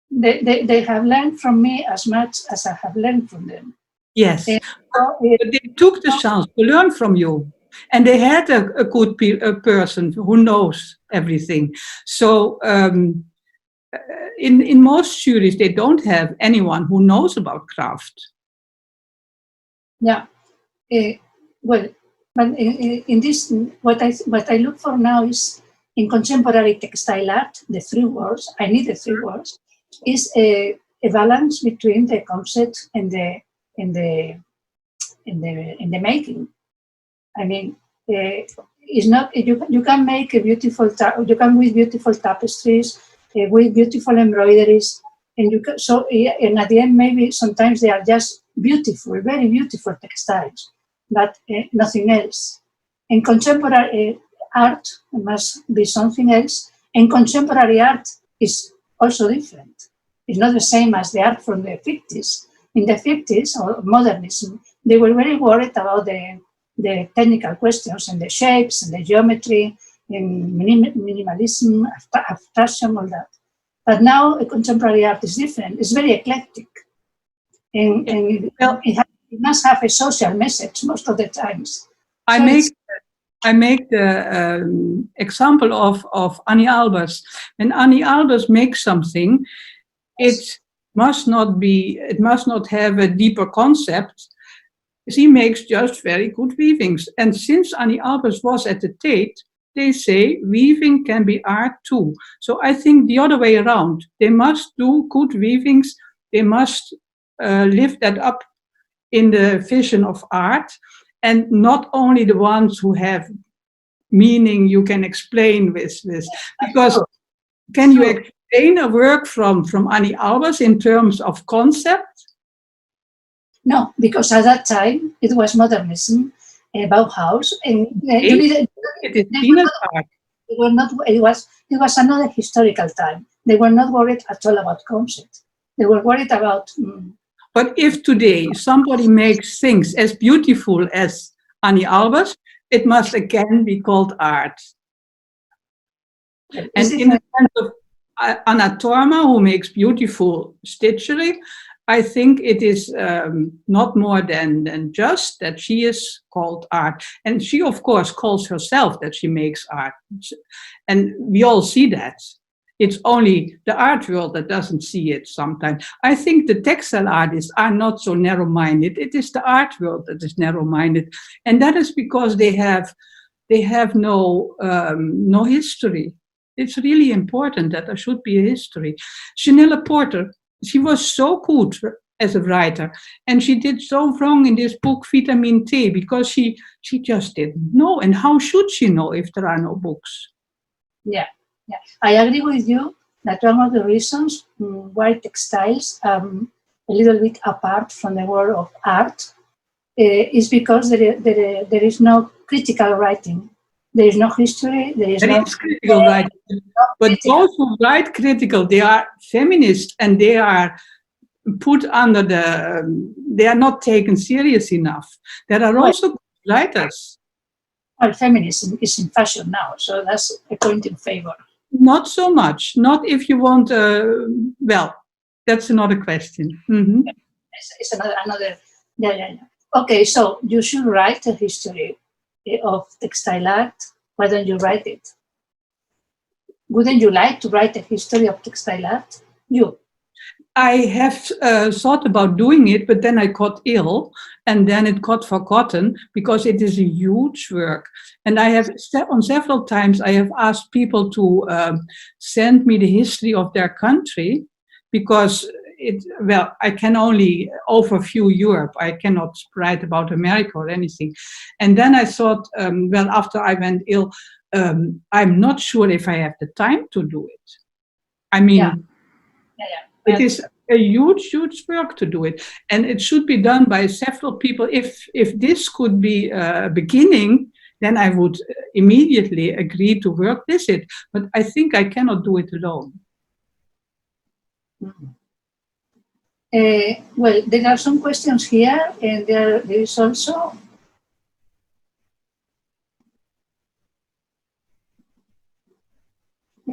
they have learned from me as much as I have learned from them. Yes, but they took the chance to learn from you. And they had a good person who knows everything. So in most juries, they don't have anyone who knows about craft. Yeah. Well, but in this, what I look for now is in contemporary textile art, the 3 words, I need the 3 words, is a balance between the concept and the making. I mean, it's not you can make a beautiful you can weave beautiful tapestries, with beautiful embroideries, and you can, and at the end maybe sometimes they are just beautiful, very beautiful textiles, but nothing else. And contemporary art must be something else, and contemporary art is also different. It's not the same as the art from the 50s. In the 50s, or modernism, they were very worried about the technical questions and the shapes and the geometry and minimalism, abstraction, all that. But now contemporary art is different. It's very eclectic. And it must have a social message most of the times. I make the example of Annie Albers. When Annie Albers makes something, it must not have a deeper concept. She makes just very good weavings. And since Annie Albers was at the Tate, they say weaving can be art too. So I think the other way around. They must do good weavings. They must lift that up in the vision of art, and not only the ones who have meaning you can explain with this. Because can you explain a work from Annie Albers in terms of concept? No, because at that time it was modernism, Bauhaus, and it was another historical time. They were not worried at all about concept. They were worried about. But if today somebody makes things as beautiful as Annie Albers, it must again be called art. And in the sense of Anna Torma, who makes beautiful stitchery, I think it is not more than just that she is called art. And she, of course, calls herself that she makes art. And we all see that. It's only the art world that doesn't see it sometimes. I think the textile artists are not so narrow-minded. It is the art world that is narrow-minded. And that is because they have no history. It's really important that there should be a history. Chanel Porter, she was so good as a writer, and she did so wrong in this book, Vitamin T, because she just didn't know. And how should she know if there are no books? Yeah. I agree with you that one of the reasons why textiles are a little bit apart from the world of art is because there is no critical writing. There is no history. There is no critical writing. But those who write critical, they are feminists, and they are put under they are not taken serious enough. There are also writers. Well, feminism is in fashion now, so that's a point in favor. Not so much. Not if you want. Well, that's another question. Mm-hmm. It's another. Yeah. Okay, so you should write a history of textile art. Why don't you write it? Wouldn't you like to write a history of textile art? I have thought about doing it, but then I got ill, and then it got forgotten because it is a huge work. And I have, on several times, I have asked people to send me the history of their country, because I can only overview Europe. I cannot write about America or anything. And then I thought, after I went ill, I'm not sure if I have the time to do it. I mean, it is a huge work to do it, and it should be done by several people. If this could be a beginning, then I would immediately agree to work with it. But I think I cannot do it alone. Mm-hmm. Well, there are some questions here, and there is also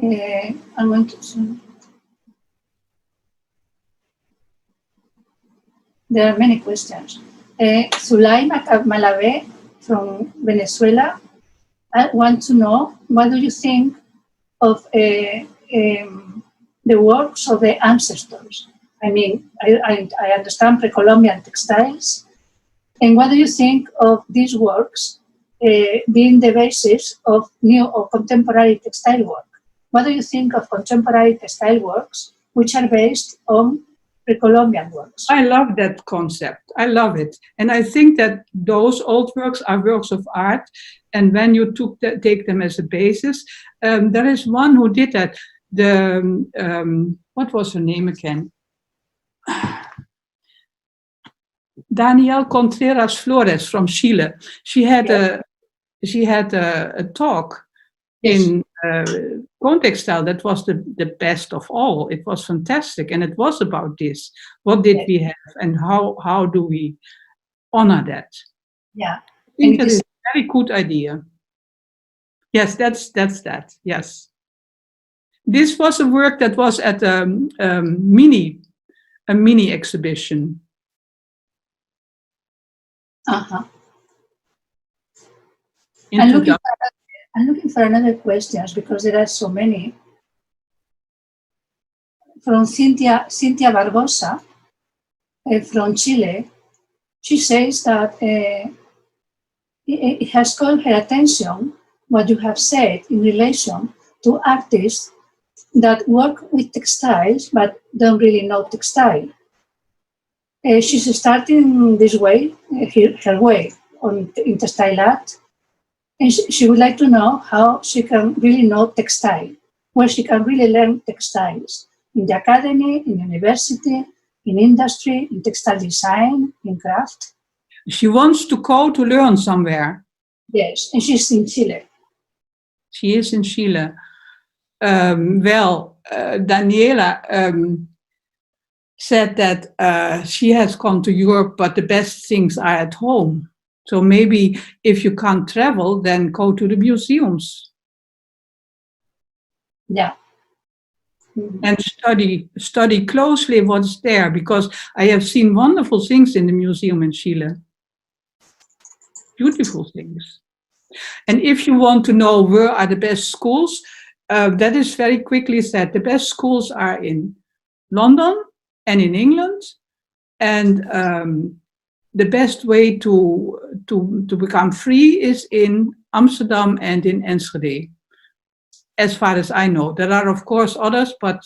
I'm going to. There are many questions. Zulaima Malavé from Venezuela, I want to know, what do you think of the works of the ancestors? I mean, I understand pre-Columbian textiles. And what do you think of these works being the basis of new or contemporary textile work? What do you think of contemporary textile works which are based on pre-Columbian works? I love that concept. I love it. And I think that those old works are works of art. And when you take them as a basis, there is one who did that. What was her name again? Danielle Contreras Flores from Chile. She had a talk in Contexto that was the best of all. It was fantastic, and it was about this. What did we have, and how do we honor that? Yeah, I think that is a very good idea. Yes, that's that. Yes, this was a work that was at a mini exhibition. Uh-huh. I'm looking for another questions because there are so many. From Cynthia Barbosa from Chile, she says that it has called her attention what you have said in relation to artists that work with textiles but don't really know textile. She's starting this way, her way in textile art, and she would like to know how she can really know textile, where she can really learn textiles, in the academy, in university, in industry, in textile design, in craft. She wants to go to learn somewhere. Yes, and she's in Chile. She is in Chile. Daniela said that she has come to Europe, but the best things are at home. So maybe if you can't travel, then go to the museums. Yeah. And study closely what's there, because I have seen wonderful things in the museum in Chile. Beautiful things. And if you want to know where are the best schools, that is very quickly said. The best schools are in London and in England, and the best way to become free is in Amsterdam and in Enschede, as far as I know. There are of course others, but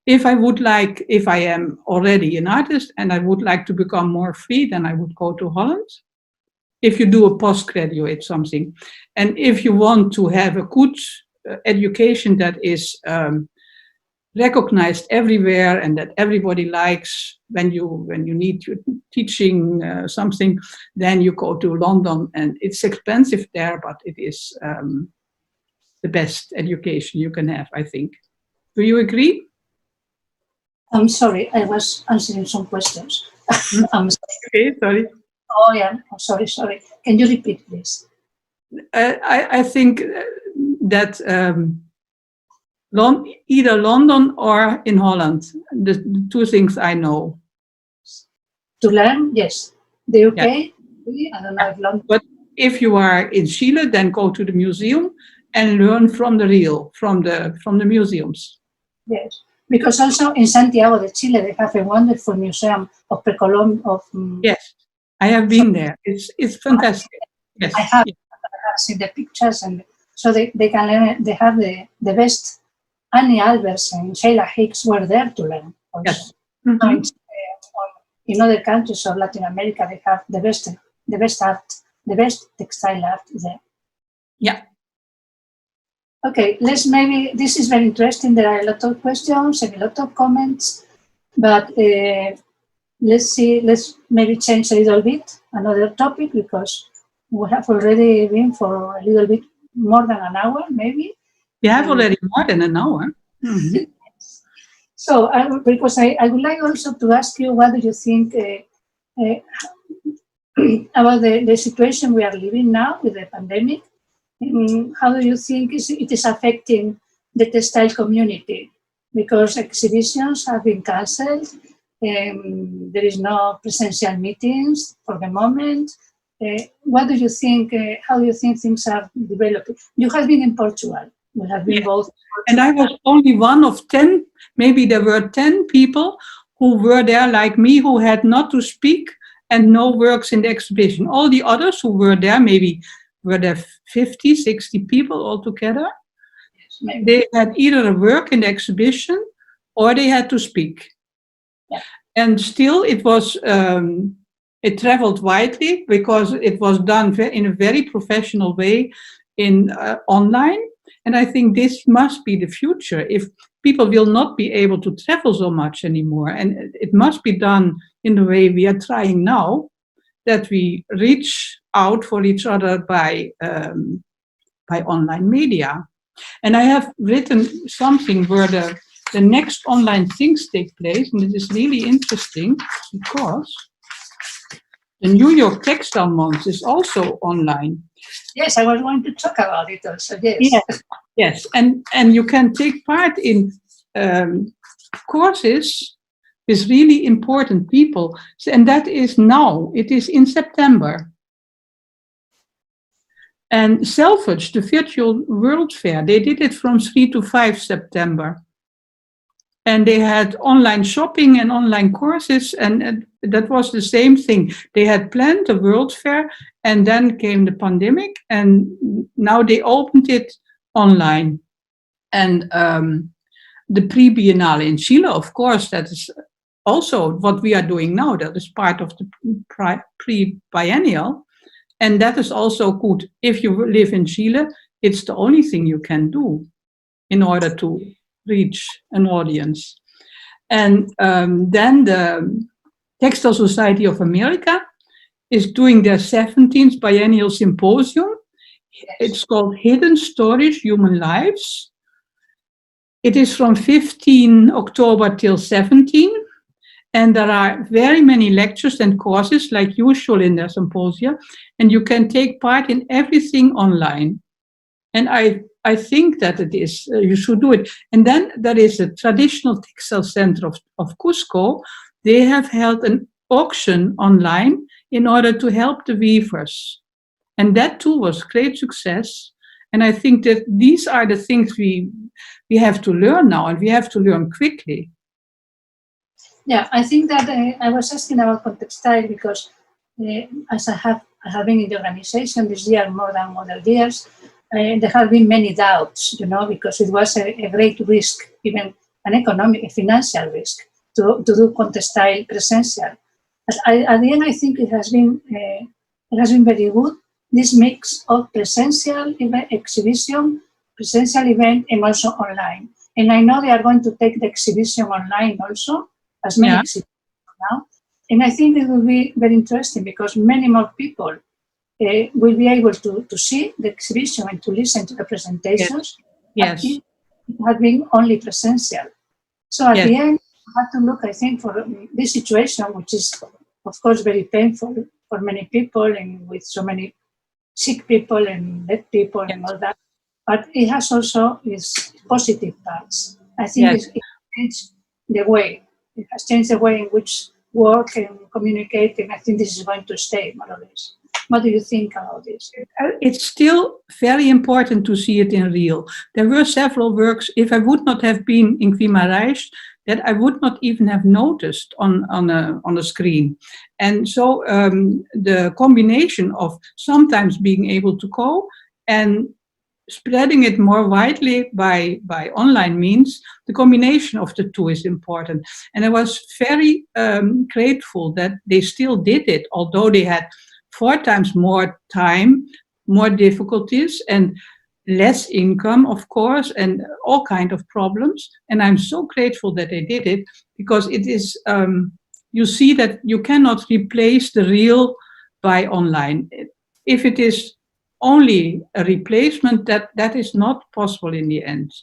if I am already an artist and I would like to become more free, then I would go to Holland. If you do a postgraduate something, and if you want to have a good education that is recognized everywhere and that everybody likes, when you need teaching something, then you go to London, and it's expensive there, but it is the best education you can have, I think. Do you agree? I'm sorry, I was answering some questions. I'm sorry. Okay, sorry. Oh yeah, oh, sorry. Can you repeat, please? I think that either London or in Holland, the two things I know. To learn, yes. The UK, I don't know if London. But if you are in Chile, then go to the museum and learn from the real, from the museums. Yes, because also in Santiago de Chile, they have a wonderful museum of pre-Columbian. Yes, I have been there. It's fantastic. Yes, I have seen the pictures, and so they can learn. They have the best. Annie Albers and Sheila Hicks were there to learn. Also. Yes. In other countries of Latin America, they have the best art, the best textile art there. Yeah. Okay, this is very interesting. There are a lot of questions and a lot of comments, but let's maybe change a little bit, another topic, because we have already been for a little bit more than an hour, maybe. We have already more than an hour. Mm-hmm. So, because I would like also to ask you, what do you think about the situation we are living now with the pandemic? How do you think it is affecting the textile community? Because exhibitions have been cancelled, there is no presential meetings for the moment. What do you think? How do you think things are developing? You have been in Portugal. We have been both. And I was only one of 10, maybe there were 10 people who were there like me, who had not to speak and no works in the exhibition. All the others who were there, maybe were there 50, 60 people altogether. Yes, they had either a work in the exhibition or they had to speak. Yeah. And still it was, it traveled widely because it was done in a very professional way in online. And I think this must be the future. If people will not be able to travel so much anymore, and it must be done in the way we are trying now, that we reach out for each other by online media. And I have written something where the next online things take place, and it is really interesting because the New York Textile Month is also online. Yes, I was going to talk about it also, yes. Yes. And you can take part in courses with really important people. And that is now, it is in September. And Selfridge, the virtual World Fair, they did it from 3 to 5 September. And they had online shopping and online courses, and that was the same thing. They had planned a World Fair, and then came the pandemic, and now they opened it online. And the Pre-Bienal in Chile, of course, that is also what we are doing now. That is part of the Pre-Biennial. And that is also good. If you live in Chile, it's the only thing you can do in order to reach an audience. And then the Textile Society of America is doing their 17th biennial symposium. It's called Hidden Stories, Human Lives. It is from 15 October till 17. And there are very many lectures and courses like usual in their symposia. And you can take part in everything online. And I think that it is, you should do it. And then there is a traditional textile center of Cusco. They have held an auction online in order to help the weavers. And that too was great success. And I think that these are the things we have to learn now, and we have to learn quickly. Yeah, I think that I was asking about Contextile because as I have been in the organization this year more than other years, there have been many doubts, because it was a great risk, even an economic, a financial risk, to do Contextile presential. But at the end, I think it has been very good. This mix of presential event, exhibition, presential event, and also online. And I know they are going to take the exhibition online also, as many exhibitions now. And I think it will be very interesting because many more people will be able to see the exhibition and to listen to the presentations. Yes. It has been only presential. So at the end, we have to look, I think, for this situation, which is, of course, very painful for many people and with so many sick people and dead people and all that. But it has also its positive parts. I think it changed the way. It has changed the way in which work and communicate, and I think this is going to stay, more or less. What do you think about this? It's still very important to see it in real. There were several works, if I would not have been in Guimarães, that I would not even have noticed on a screen. And so the combination of sometimes being able to go and spreading it more widely by online means, the combination of the two is important. And I was very grateful that they still did it, although they had 4 times more time, more difficulties, and less income, of course, and all kinds of problems. And I'm so grateful that they did it, because it is, you see that you cannot replace the real by online. If it is only a replacement, that is not possible in the end.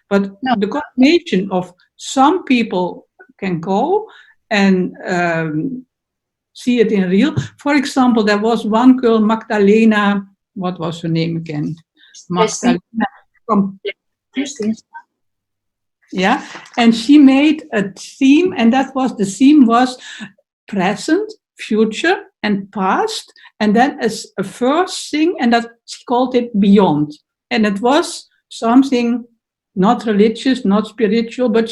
But no, the combination of some people can go and see it in real. For example, there was one girl, Magdalena, what was her name again? Magdalena from yeah, and she made a theme, and the theme was present, future, and past, and then as a first thing, and that she called it beyond, and it was something not religious, not spiritual, but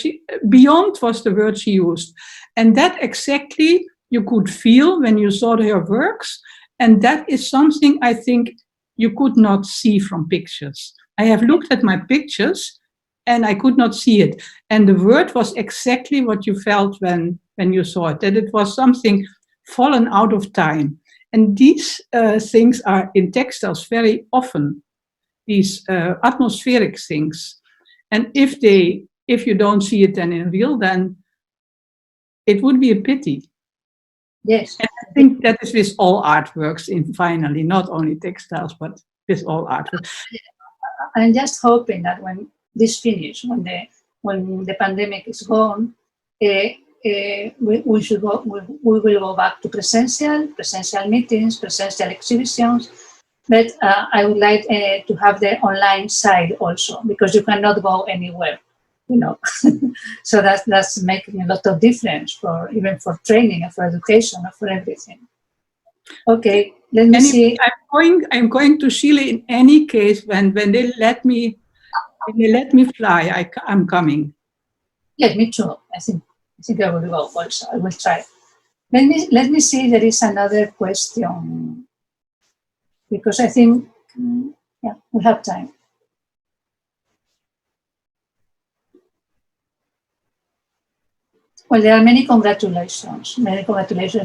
beyond was the word she used, and that exactly you could feel when you saw her works, and that is something I think you could not see from pictures. I have looked at my pictures and I could not see it, and the word was exactly what you felt when you saw it, that it was something fallen out of time. And these things are in textiles very often, these atmospheric things. And if you don't see it then in real, then it would be a pity. Yes. And I think that is with all artworks, finally, not only textiles, but with all artworks. I'm just hoping that when this finishes, when the pandemic is gone, we will go back to presential meetings, presential exhibitions, but I would like to have the online side also, because you cannot go anywhere, so that's making a lot of difference even for training and for education and for everything. Okay, let me see. I'm going to Chile in any case when they let me fly. I'm coming. Yes, me too. I think I will go also. I will try. Let me see. There is another question, because I think we have time. Well, there are many congratulations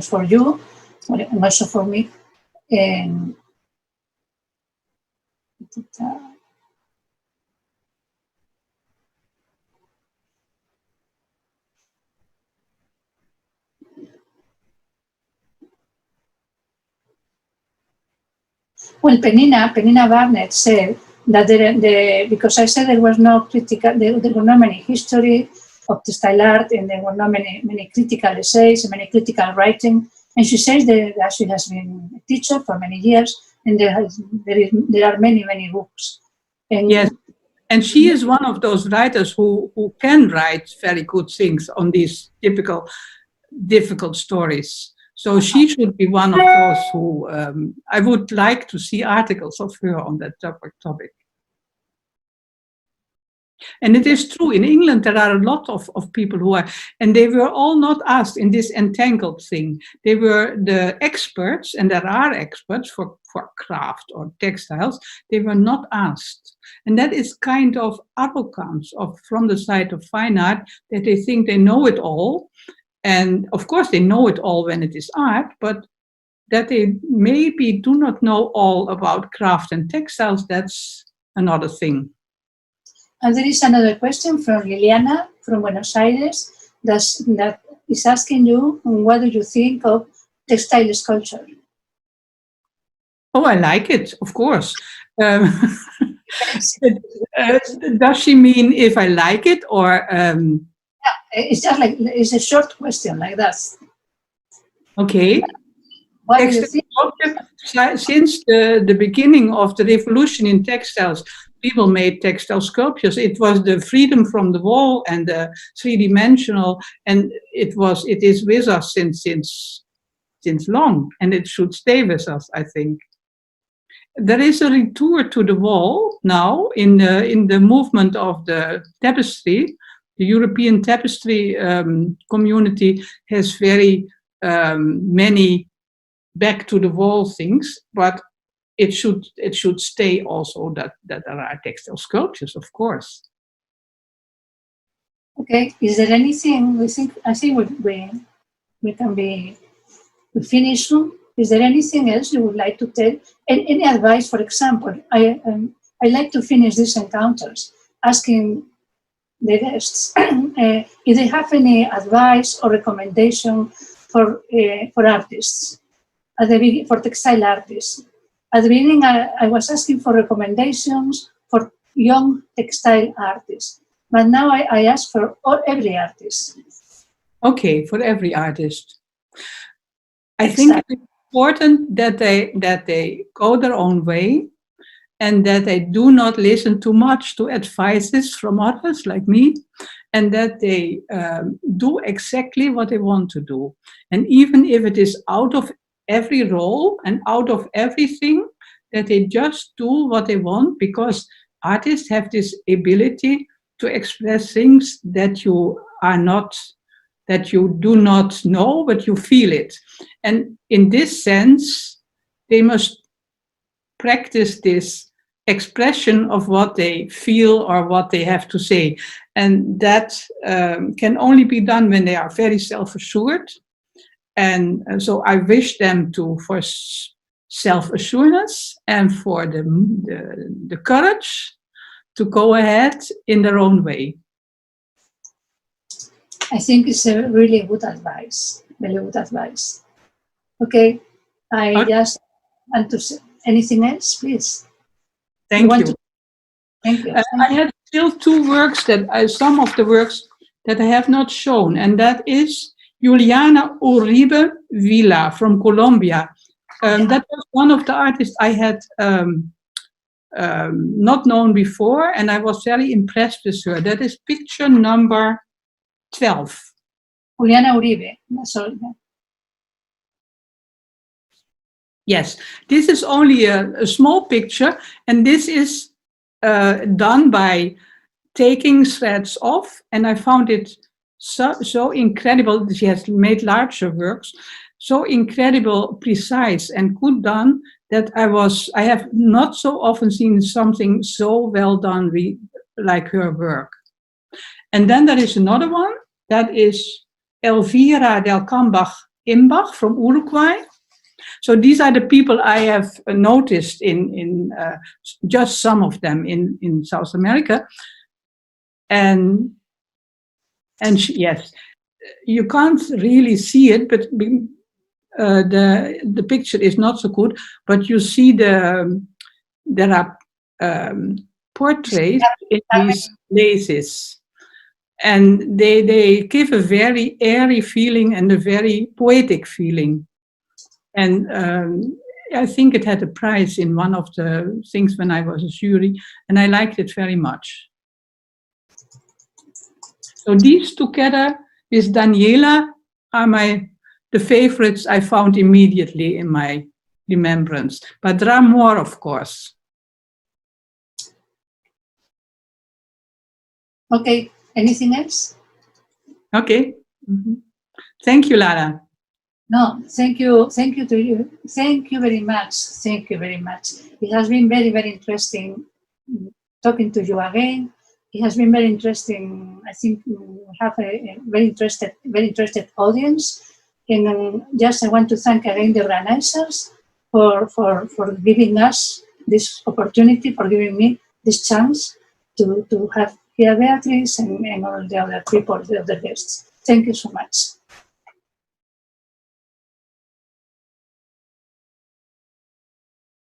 for you, and also for me. Well, Penina Barnett said that because I said there was no critical, there were not many history of textile art, and there were not many critical essays, many critical writing. And she says that she has been a teacher for many years, and there are many books. And yes, and she is one of those writers who can write very good things on these difficult stories. So she should be one of those who I would like to see articles of her on that topic. And it is true, in England there are a lot of people who are, and they were all not asked in this entangled thing. They were the experts, and there are experts for craft or textiles. They were not asked. And that is kind of arrogance from the side of fine art, that they think they know it all. And of course they know it all when it is art, but that they maybe do not know all about craft and textiles, that's another thing. And there is another question from Liliana from Buenos Aires that is asking you, what do you think of textile sculpture? Oh, I like it, of course. Does she mean if I like it, or? It's just like, it's a short question like that. Okay. What do you think? Since the beginning of the revolution in textiles, people made textile sculptures. It was the freedom from the wall and the three-dimensional, and it is with us since long, and it should stay with us, I think. There is a retour to the wall now in the movement of the tapestry. The European tapestry community has very many back to the wall things, but it should stay also that there are textile sculptures, of course. Okay, is there anything I think we can be finished soon? Is there anything else you would like to tell? Any advice, for example? I like to finish these encounters asking the guests if they have any advice or recommendation for artists, for textile artists. At the beginning, I was asking for recommendations for young textile artists, but now I ask for every artist. Okay, for every artist. I think it's important that they go their own way, and that they do not listen too much to advices from others like me, and that they do exactly what they want to do. And even if it is out of every role and out of everything, that they just do what they want, because artists have this ability to express things that you do not know, but you feel it. And in this sense, they must practice this expression of what they feel or what they have to say. And that can only be done when they are very self-assured. And so I wish them for self-assurance and for the courage to go ahead in their own way. I think it's a really good advice, very good advice. Okay, I just want to say anything else, please. Thank you. Thank you. I had still two works some of the works that I have not shown, and that is Juliana Uribe Villa from Colombia. That was one of the artists I had not known before, and I was very impressed with her. That is picture number 12. Juliana Uribe. Sorry. Yes, this is only a small picture, and this is done by taking threads off, and I found it so incredible. She has made larger works, so incredible, precise, and good done that I have not so often seen something so well done like her work. And then there is another one, that is Elvira del Cambach Imbach from Uruguay. So these are the people I have noticed in just some of them in South America. And yes, you can't really see it, but the picture is not so good. But you see there are portraits in these laces, and they give a very airy feeling and a very poetic feeling. And I think it had a prize in one of the things when I was a jury, and I liked it very much. So these together with Daniela are the favorites I found immediately in my remembrance. But there are more, of course. Okay, anything else? Okay. Mm-hmm. Thank you, Lala. No, thank you to you. Thank you very much. Thank you very much. It has been very, very interesting talking to you again. It has been very interesting. I think we have a very interested audience. And just I want to thank again the organizers for giving us this opportunity, for giving me this chance to have here Beatrijs and all the other people, the other guests. Thank you so much.